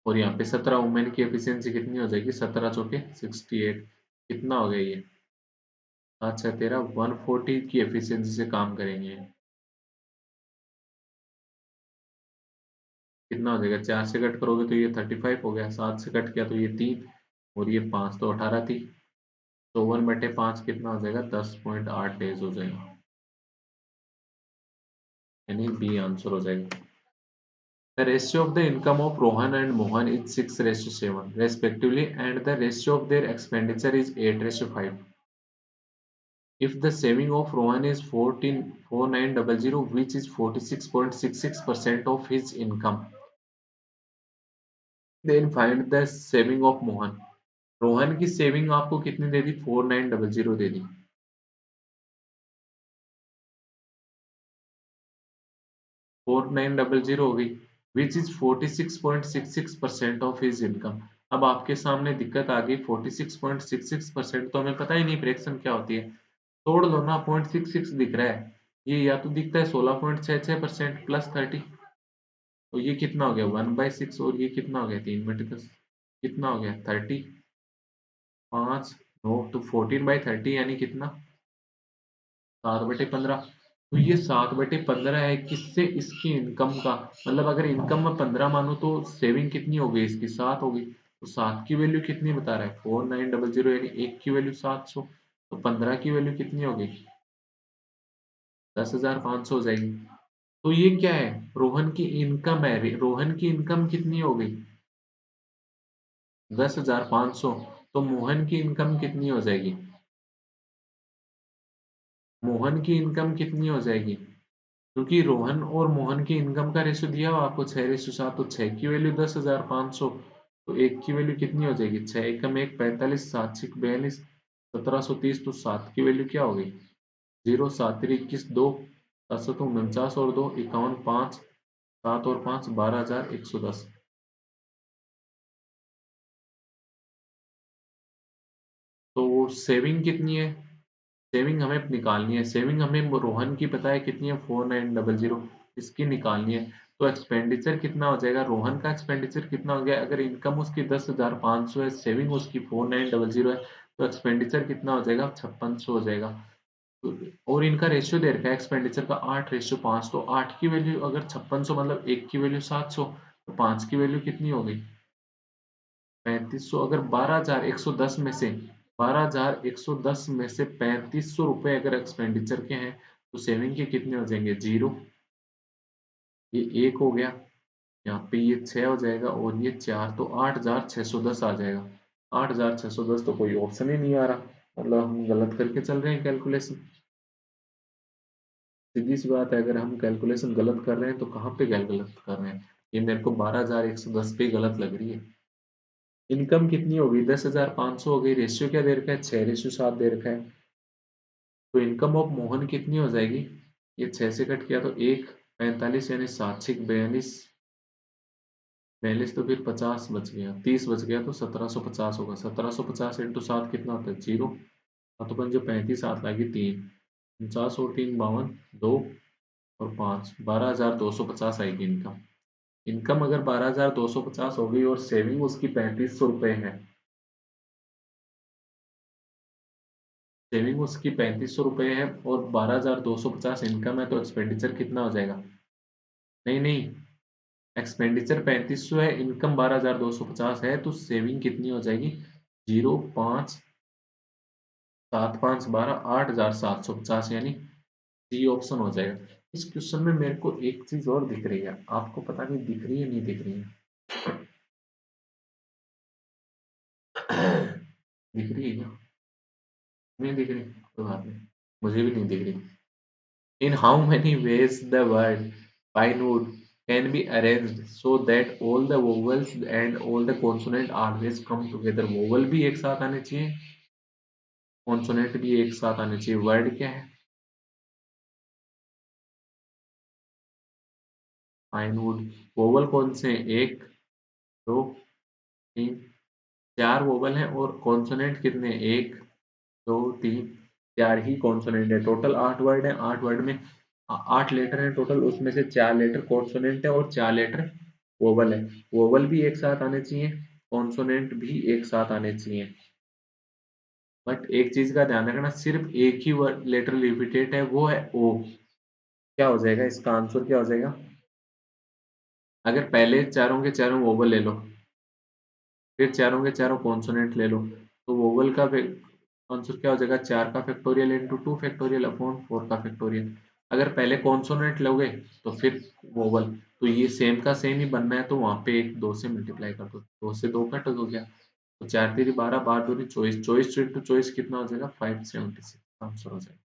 और यहाँ पे 17 वुमेन की एफिशिएंसी कितनी हो जाएगी, 17 × 68, कितना हो गया ये। अच्छा तेरा 140 की एफिशिएंसी से काम करेंगे। कितना हो जाएगा, 4 से कट करोगे तो ये 35 हो गया, 7 से कट किया तो ये 3, और ये 5 तो 18 थी। तो 1/5 कितना हो जाएगा, 10.8 डेज हो जाएगा, यानी बी आंसर हो जाएगा। The ratio of the income of Rohan and Mohan is 6:7 respectively, and the ratio of their expenditure is 8:5. If the saving of Rohan is 14,4900, which is 46.66% of his income, then find the saving of Mohan. Rohan की सेविंग आपको कितनी दे दी, 4900 दे दी। 4900 हो गई, which is 46.66% of his income. अब आपके सामने दिक्कत आ गई, 46.66%, तो हमें पता ही नहीं फ्रैक्शन क्या होती है। तोड़ लो ना, 0.66 दिख रहा है, ये या तो दिखता है 16.66% प्लस 30, तो ये कितना हो गया 1/6, और ये कितना हो गया 3/10, कितना हो गया 30, 5 9, तो 14/30 यानी कितना 7/15। तो ये 7/15 है किससे, इसकी इनकम का। मतलब अगर इनकम में 15 मानो तो सेविंग कितनी हो गई इसकी, 7 हो गई। तो 7 की वैल्यू कितनी बता रहा है, 4900, यानी 1 की वैल्यू 700, तो 15 की वैल्यू कितनी हो गई, 10,500 हो जाएगी। तो ये क्या है, रोहन की इनकम है, रोहन की इनकम कितनी हो गई 10,500। तो मोहन की इनकम कितनी हो जाएगी, मोहन की इनकम कितनी हो जाएगी, क्योंकि रोहन और मोहन की इनकम का रेशो दिया हुआ आपको 6:7, तो 6 की वैल्यू 10,500, तो 1 की वैल्यू कितनी हो जाएगी, 6 एकम 1 45, 7 6 42, 1730, तो 7 की वैल्यू क्या हो गई 0, 7 3 21 2, 7 7 49 और 2 51, 5 7 और 5 12,110। तो सेविंग कितनी है, सेविंग हमें निकालनी है, सेविंग हमें रोहन की पता है कितनी है 4900, इसकी निकालनी है। तो एक्सपेंडिचर कितना हो जाएगा, रोहन का एक्सपेंडिचर कितना हो गया, अगर इनकम उसकी 10,500 है, सेविंग उसकी 4900 है, तो एक्सपेंडिचर कितना हो जाएगा 5600 हो जाएगा। और इनका रेशियो दे रखा है एक्सपेंडिचर का 8:5, तो 8 की वैल्यू अगर 5600, मतलब 1 की वैल्यू 700, तो 5 की वैल्यू कितनी हो गई 3500। अगर 12,110 में से 12,110 में से 3500 रुपए अगर एक्सपेंडिचर के हैं, तो सेविंग के कितने हो जाएंगे 0, ये 1 हो गया, यहाँ पे ये 6 हो जाएगा, और ये 4, तो 8,610 आ जाएगा। 8,610 तो कोई ऑप्शन ही नहीं आ रहा, मतलब हम गलत करके चल रहे हैं कैलकुलेशन। सीधी सी बात है, अगर हम कैलकुलेशन गलत कर रहे हैं तो कहाँ पे गलत कर रहे हैं, ये मेरे को 12,110 पे गलत लग रही है। इनकम कितनी होगी 10,500 हो गई, रेशियो क्या दे रखा है 6:7 दे रखा है, तो इनकम ऑफ मोहन कितनी हो जाएगी, ये 6 से कट किया तो 1 45, यानी 7 6 42, 42 तो फिर 50 बच गया, 30 बच गया, तो 1750 होगा। 1750 इंटू 7 कितना होता है 0, 7 35, 7 लागी 3, 49 और 3 52, 2 और 5 12,250 आएगी इनकम। इनकम अगर 12,250 हो गई और सेविंग उसकी 3500 रुपए है, सेविंग उसकी 3500 रुपए है और 12,250 इनकम है, तो एक्सपेंडिचर कितना हो जाएगा, नहीं नहीं, एक्सपेंडिचर 3500 है, इनकम 12,250 है, तो सेविंग कितनी हो जाएगी 0 5 7 5 12 8,750, यानी सी ऑप्शन हो जाएगा। इस क्वेश्चन में मेरे को एक चीज और दिख रही है, आपको पता नहीं दिख रही है नहीं दिख रही है। दिख रही है क्या? नहीं दिख रही, कोई बात नहीं, मुझे भी नहीं दिख रही। In how many ways the word pinewood can be arranged so that all the vowels and all the consonant always come together? vowel भी एक साथ आने चाहिए, consonant भी एक साथ आने चाहिए। वर्ड क्या है? पाइनवुड। वोवल कौन से हैं? एक, दो, तीन, चार वोवल हैं और कॉन्सोनेंट कितने हैं? एक, दो, तीन, चार ही कॉन्सोनेंट है। टोटल 8 वर्ड है, 8 वर्ड में 8 लेटर है टोटल, उसमें से 4 लेटर कॉन्सोनेंट है और 4 लेटर वोवल है। वोवल भी एक साथ आने चाहिए, कॉन्सोनेंट भी एक साथ आने चाहिए। बट एक चीज का ध्यान रखना, सिर्फ एक ही वर्ड लेटर रिपीटेड है, वो है ओ। क्या हो जाएगा इसका आंसर, क्या हो जाएगा? अगर पहले चारों के चारों वोवल ले लो, फिर चारों के चारों कॉन्सोनेंट ले लो, तो वोवल का आंसर क्या हो जाएगा? 4 का फैक्टोरियल इंटू 2 फैक्टोरियल अपॉन 4 का फैक्टोरियल। अगर पहले कॉन्सोनेंट लोगे तो फिर वोवल, तो ये सेम का सेम ही बनना है, तो वहां पे एक दो से मल्टीप्लाई कर दो, 2 से 2 कट हो गया, तो 4 3 12, 12 2 24, 24 इंटू 24 कितना हो जाएगा? 576 आंसर हो जाएगा।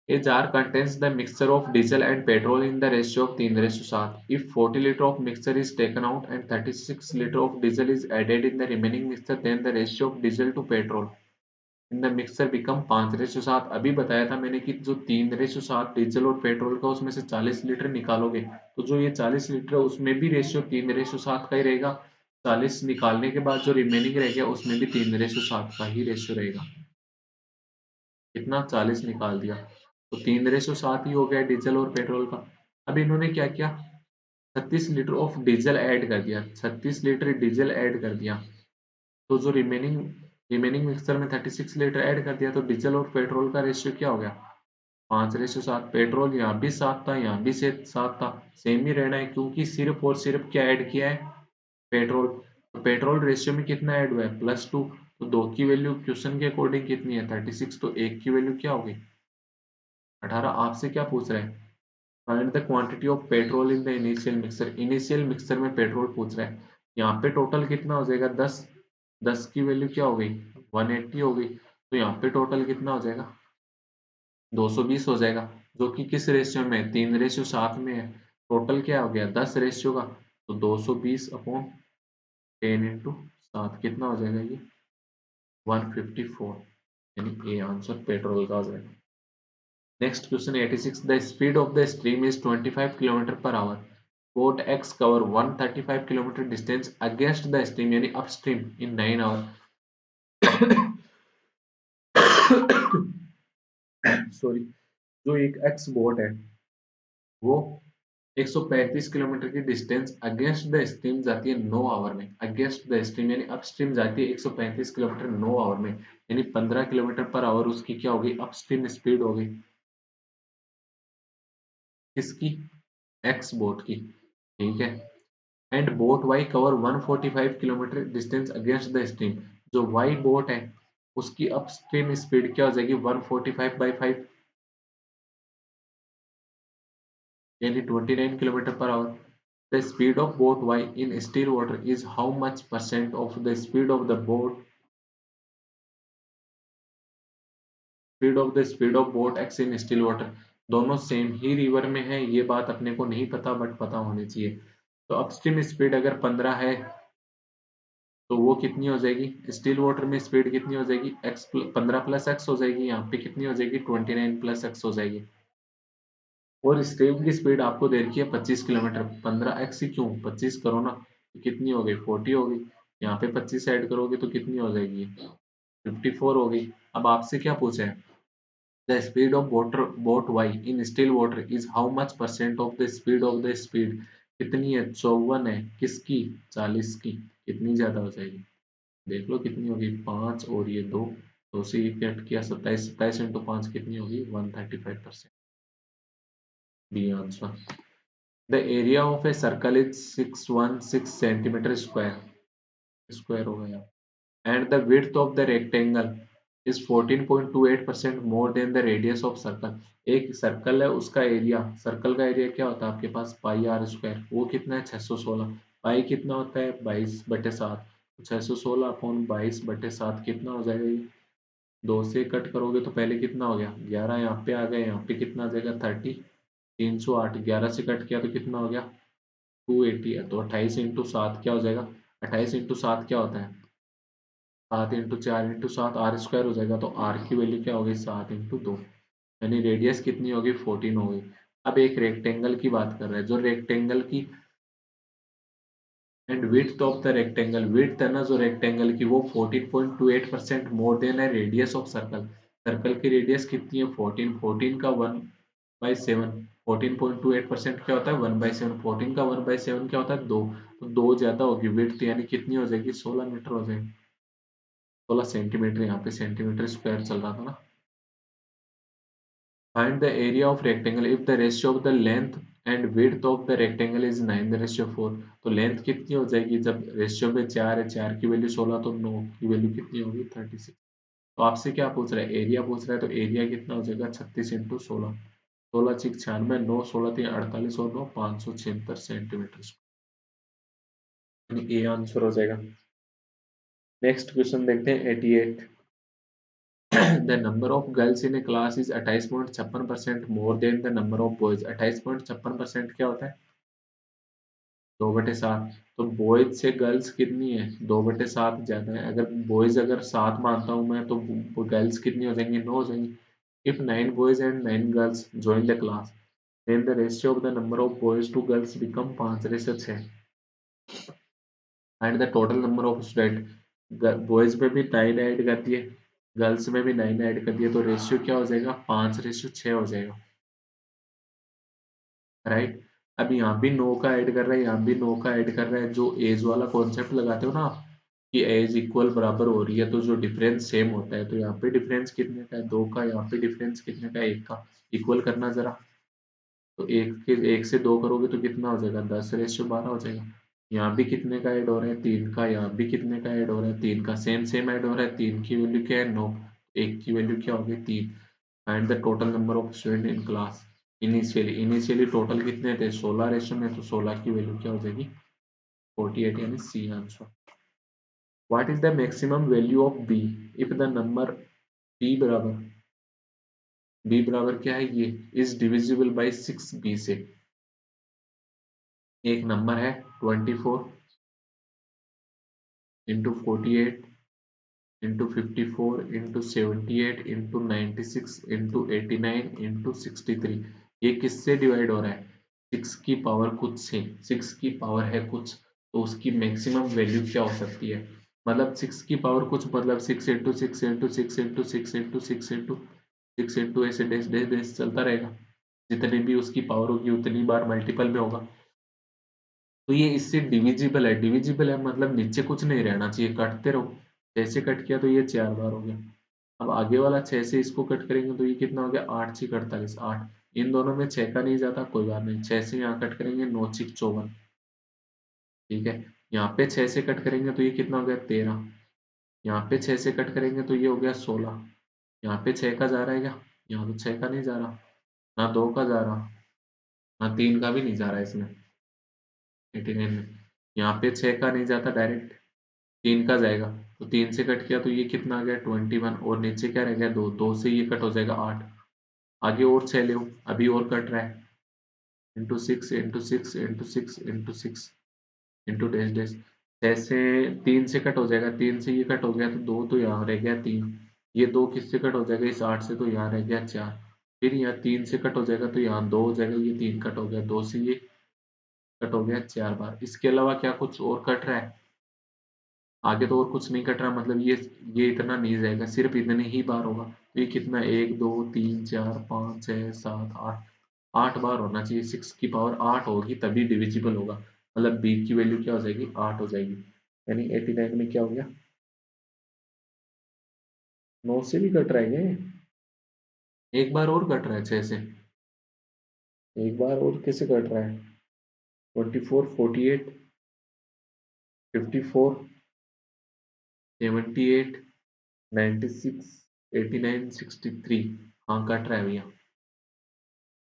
A jar contains the mixture of diesel and petrol in the ratio of 3:7. If 40 liters of mixture is taken out and 36 liters of diesel is added in the remaining mixture, then the ratio of diesel to petrol in the mixture become 5:7। अभी बताया था मैंने कि जो 3:7 डीजल और पेट्रोल का, उसमें से 40 लीटर निकालोगे, तो जो ये 40 लीटर है उसमें भी रेशियो 3:7 का ही रहेगा। 40 निकालने के बाद जो रिमेनिंग रह गया उसमें भी 3:7 का ही रेशियो रहेगा। कितना? 40 निकाल दिया, तो 3:7 ही हो गया डीजल और पेट्रोल का। अब इन्होंने क्या किया? 36 लीटर ऑफ डीजल ऐड कर दिया, 36 लीटर डीजल ऐड कर दिया, तो जो रिमेनिंग रिमेनिंग मिक्सचर में 36 लीटर ऐड कर दिया, तो डीजल और पेट्रोल का रेशियो क्या हो गया? 5:7। पेट्रोल यहाँ भी 7 था, यहाँ भी से 7 था, सेम ही रहना है, क्योंकि सिर्फ और सिर्फ क्या ऐड किया है? पेट्रोल। तो पेट्रोल रेशियो में कितना ऐड हुआ है? +2। तो दो की वैल्यू क्वेश्चन के अकॉर्डिंग कितनी है? 36, तो एक की वैल्यू क्या होगी? 18। आपसे क्या पूछ रहा है? Find the quantity of petrol in the initial mixer. Initial mixer में पेट्रोल पूछ रहा है। यहाँ पे टोटल कितना हो जाएगा? 10। 10 की वैल्यू क्या हो गई? 180 हो गई, तो यहाँ पे टोटल कितना हो जाएगा? 220 हो जाएगा, जो कि किस रेशियो में है? 3:7 में है। टोटल क्या हो गया? 10 रेशियो का, तो 220 अपॉन 10 इंटू 7 कितना हो जाएगा ये? 154, यानी ए आंसर पेट्रोल का हो जाएगा। Next question 86. The speed of the stream is 25 km per hour. Boat X cover 135 km distance against the stream यानी upstream in 9 hours. सॉरी, जो एक एक्स बोट है वो 135 किलोमीटर की डिस्टेंस अगेंस्ट द स्ट्रीम जाती है 9 आवर में। अगेंस्ट द स्ट्रीम यानी अपस्ट्रीम जाती है 135 किलोमीटर 9 आवर में, यानी 15 किलोमीटर पर आवर उसकी क्या होगी? अपस्ट्रीम स्पीड होगी। किसकी? एक्स बोट की। ठीक है। And boat Y cover 145 kilometre distance against the stream. जो वाई बोट है उसकी अपस्ट्रीम स्पीड क्या हो जाएगी? 145/5, यानी 29 kilometre per hour. The speed of boat Y in still water is how much percent of the speed of boat X in still water. दोनों सेम ही रिवर में है, ये बात अपने को नहीं पता बट पता होनी चाहिए। तो अपस्ट्रीम स्पीड अगर 15 है तो वो कितनी हो जाएगी? स्टिल वाटर में स्पीड कितनी हो जाएगी? एक्स 15 प्लस एक्स हो जाएगी, यहाँ पे कितनी हो जाएगी? 29 प्लस एक्स हो जाएगी। और स्ट्रीम की स्पीड आपको दे रखी है 25 किलोमीटर। 15x ही क्यों, 25 करो ना, तो कितनी हो गई? 40 हो गई। यहाँ पे 25 ऐड करोगे तो कितनी हो जाएगी? 54 हो गई। अब आपसे क्या पूछा है? The speed of water boat Y in still water is how much percent of the speed कितनी है? 54 है। किसकी? 40 की। कितनी ज्यादा हो जाएगी? देख लो कितनी होगी? 5 और ये 2, दो से ये कट किया, 27। 27 इंटू 5 कितनी होगी? 135%। B answer. The area of a circle is 616 centimetre square. Square हो गया। And the width of the rectangle is 14.28% more than the radius of circle. एक सर्कल है, उसका एरिया, सर्कल का एरिया क्या होता है आपके पास, पाई आर स्क्वायर, वो कितना है 616। पाई कितना होता है 22/7, 616 अपॉन 22/7 कितना हो जाएगा ये, दो से कट करोगे तो पहले कितना हो गया 11, यहाँ पे आ गया, यहाँ पे कितना आ जाएगा 30, 308, 11 से कट किया तो कितना हो गया 280 है, तो 28 × 7 क्या हो जाएगा, 28 × 7 क्या होता है 7 × 4 × 7 आर स्क्वायर हो जाएगा, तो आर की वैल्यू क्या होगी 7 × 2, यानी रेडियस कितनी होगी 14 होगी। अब एक रेक्टेंगल की बात कर रहे हैं, जो रेक्टेंगल की and width of the rectangle, width है ना जो रेक्टेंगल की वो 14.28% मोर देन है रेडियस ऑफ सर्कल। सर्कल की रेडियस कितनी है 14, 14 का 1/7, 14.28% क्या होता है 1/7, 14 का 1/7 क्या होता है 2, तो 2 ज्यादा होगी विड्थ, यानी कितनी हो जाएगी 16 मीटर हो जाएगी, 16 सेंटीमीटर, यहाँ पे सेंटीमीटर स्क्वायर चल रहा था ना। Find the area of rectangle if the ratio of the length and width of the rectangle is 9:4। तो लेंथ कितनी हो जाएगी जब रेशियो में 4 है, 4 की वैल्यू 16, तो 9 की वैल्यू कितनी होगी 36। तो आपसे क्या पूछ रहा है एरिया पूछ रहा है, तो एरिया कितना हो जाएगा 36 × 16, 16×6 = 96, 9 16×3 = 48 और 9 576 सेंटीमीटर, ये आंसर हो जाएगा। नेक्स्ट क्वेश्चन देखते हैं 88। The number of girls in a class is 28.56% more than the number of boys। 28.56% क्या होता है 2/7, तो बॉयज से गर्ल्स कितनी है 2/7 ज्यादा है। अगर बॉयज अगर 7 मानता हूं मैं, तो गर्ल्स कितनी हो जाएंगी 9 हो जाएंगी। If 9 boys and 9 girls join the class, then the ratio of the number of boys to girls become 5:6। And the total number of student, boys में भी 9 ऐड कर दिए, गर्ल्स में भी 9 ऐड कर दिए, तो रेशियो क्या हो जाएगा 5:6 हो जाएगा, राइट। अब यहाँ भी 9 का ऐड कर रहा है, यहाँ भी 9 का ऐड कर रहा है, जो एज वाला कॉन्सेप्ट लगाते हो ना आप, कि एज इक्वल बराबर हो रही है तो जो डिफरेंस सेम होता है, तो यहाँ पे डिफरेंस कितने का है 2 का, यहाँ पे डिफरेंस कितने का है 1 का, इक्वल करना जरा। तो एक से 2 करोगे तो कितना हो जाएगा 10:12 हो जाएगा। यहाँ भी कितने का ऐड हो रहा है 3 का, यहाँ भी कितने का ऐड हो रहा है 3 का, सेम सेम ऐड हो रहा है, 3 की वैल्यू क्या है 9, 1 की वैल्यू क्या होगी 3। Find the total number of student in class. Initially total कितने थे 16 रेशो में, तो 16 की वैल्यू क्या हो जाएगी 48, यानी C answer. What is the maximum value of B if the number B बराबर क्या है ये इज डिविजिबल बाई 6b से। एक नंबर है 24 × 48 × 54 × 78 × 96 × 83, ये किससे डिवाइड हो रहा है 6 की पावर कुछ से, 6 की पावर है कुछ, तो उसकी मैक्सिमम वैल्यू क्या हो सकती है, मतलब 6 की पावर कुछ मतलब 6 × 6 × 6 × 6 × 6 × 6 ऐसे डेस डेस डेस चलता रहेगा, जितनी भी उसकी पावर होगी उतनी बार मल्टीपल में होगा। तो ये इससे डिविजिबल है, डिविजिबल है मतलब नीचे कुछ नहीं रहना चाहिए, काटते रहो, जैसे कट किया तो ये 4 बार हो गया। अब आगे वाला 6 से इसको कट करेंगे तो ये कितना हो गया 8×6 = 48, 8, इन दोनों में 6 का नहीं जाता, कोई बात नहीं, 6 से यहाँ कट करेंगे 9×6 = 54, ठीक है। यहाँ पे 6 से कट करेंगे तो ये कितना हो गया 13, यहाँ पे 6 से कट करेंगे तो ये हो गया 16, यहाँ पे 6 का जा रहा है क्या, यहाँ तो 6 का नहीं जा रहा, ना 2 का जा रहा, ना 3 का भी नहीं जा रहा इसमें 89 में, यहाँ पे 6 का नहीं जाता डायरेक्ट, 3 का जाएगा, तो 3 से कट किया तो ये कितना आ गया 21, और नीचे क्या रह गया 2, 2 से ये कट हो जाएगा 8, आगे और 6 ले अभी और कट रहा है, × 6 × 6 × 6 × 6 इंटू डैश डैश, 6 से 3 से कट हो जाएगा, 3 से ये कट हो गया तो 2 तो यहाँ रह गया 3, ये 2 किससे कट हो जाएगा इस 8 से, तो यहाँ रह गया 4, फिर यहाँ 3 से कट हो जाएगा तो यहाँ 2 हो जाएगा, ये 3 कट हो गया, 2 से ये कट हो गया 4 बार। इसके अलावा क्या कुछ और कट रहा है, आगे तो और कुछ नहीं कट रहा, मतलब ये इतना नहीं जाएगा, सिर्फ इतने ही बार होगा, तो ये कितना 1 2 3 4 5 6 7 8, 8 बार होना चाहिए, 6 की पावर 8 होगी तभी डिविजिबल होगा, मतलब बी की वैल्यू क्या हो जाएगी 8 हो जाएगी, यानी 89 में क्या हो गया 9 से भी कट रहा है ये? एक बार और कट रहा है 6 से, एक बार और कैसे कट रहा है 24 48 54 78 96 8963 हाँ कट रहा है भैया।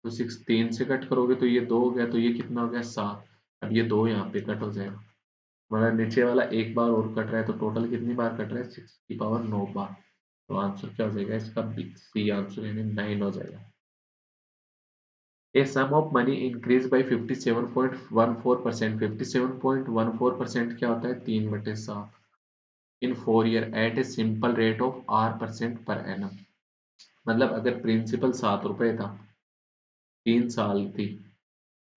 तो 16 से कट करोगे तो ये 2 हो गया, तो ये कितना हो गया 7। अब ये 2 यहाँ पे कट हो जाएगा, मतलब नीचे वाला एक बार और कट रहा है, तो टोटल कितनी बार कट रहा है 6 की पावर 9 बार। तो आंसर क्या हो जाएगा इसका, बी सी आंसर यानी 9 हो जाएगा। A sum of money increased by 57.14%। 57.14% क्या होता है 3/7 in 4 year at a simple rate of R% per annum. मतलब अगर प्रिंसिपल 7 रुपए था, 3 साल थी,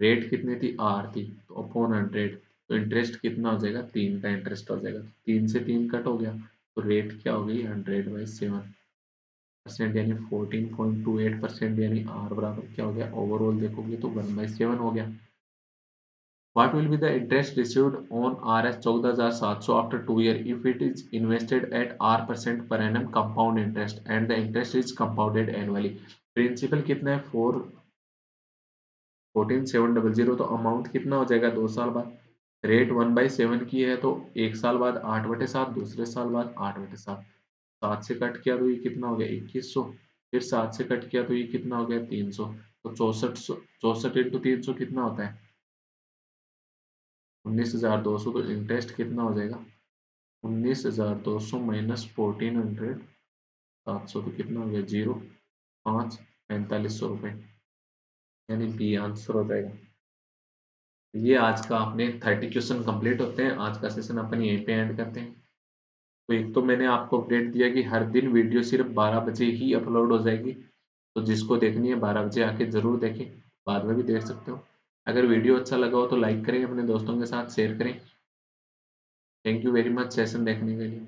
रेट कितनी थी R थी, तो अपॉन 100, तो इंटरेस्ट कितना हो जाएगा 3 का इंटरेस्ट हो जाएगा। 3 से 3 कट हो गया, तो रेट क्या हो गई 100/7%, यानी 14.28%, यानी R बराबर क्या हो गया, ओवरऑल देखोगे तो 1/7 हो गया। What will be the interest received on RS 14,700 after 2 years if it is invested at R% per annum compound interest and the interest is compounded annually? Principal कितना है 14,700, तो अमाउंट कितना हो जाएगा 2 साल बाद। रेट 1/7 की है, तो 1 साल बाद 8/7, दूसरे साल बाद 8/7। 7 से कट किया तो ये कितना हो गया 2100, फिर 7 से कट किया तो ये कितना हो गया 300, तो 64 इंटू 300 कितना होता है 19,200। तो इंटरेस्ट कितना हो जाएगा 19,200 माइनस 1400 700, तो कितना हो गया 0, 5 4500 रुपये, यानी बी आंसर हो जाएगा। ये आज का अपने 30 क्वेश्चन कंप्लीट होते हैं। आज का सेशन अपन यहीं पे एंड करते हैं। तो एक तो मैंने आपको अपडेट दिया कि हर दिन वीडियो सिर्फ 12 बजे ही अपलोड हो जाएगी, तो जिसको देखनी है 12 बजे आके जरूर देखें, बाद में भी देख सकते हो। अगर वीडियो अच्छा लगा हो तो लाइक करें, अपने दोस्तों के साथ शेयर करें। Thank you very much session देखने के लिए।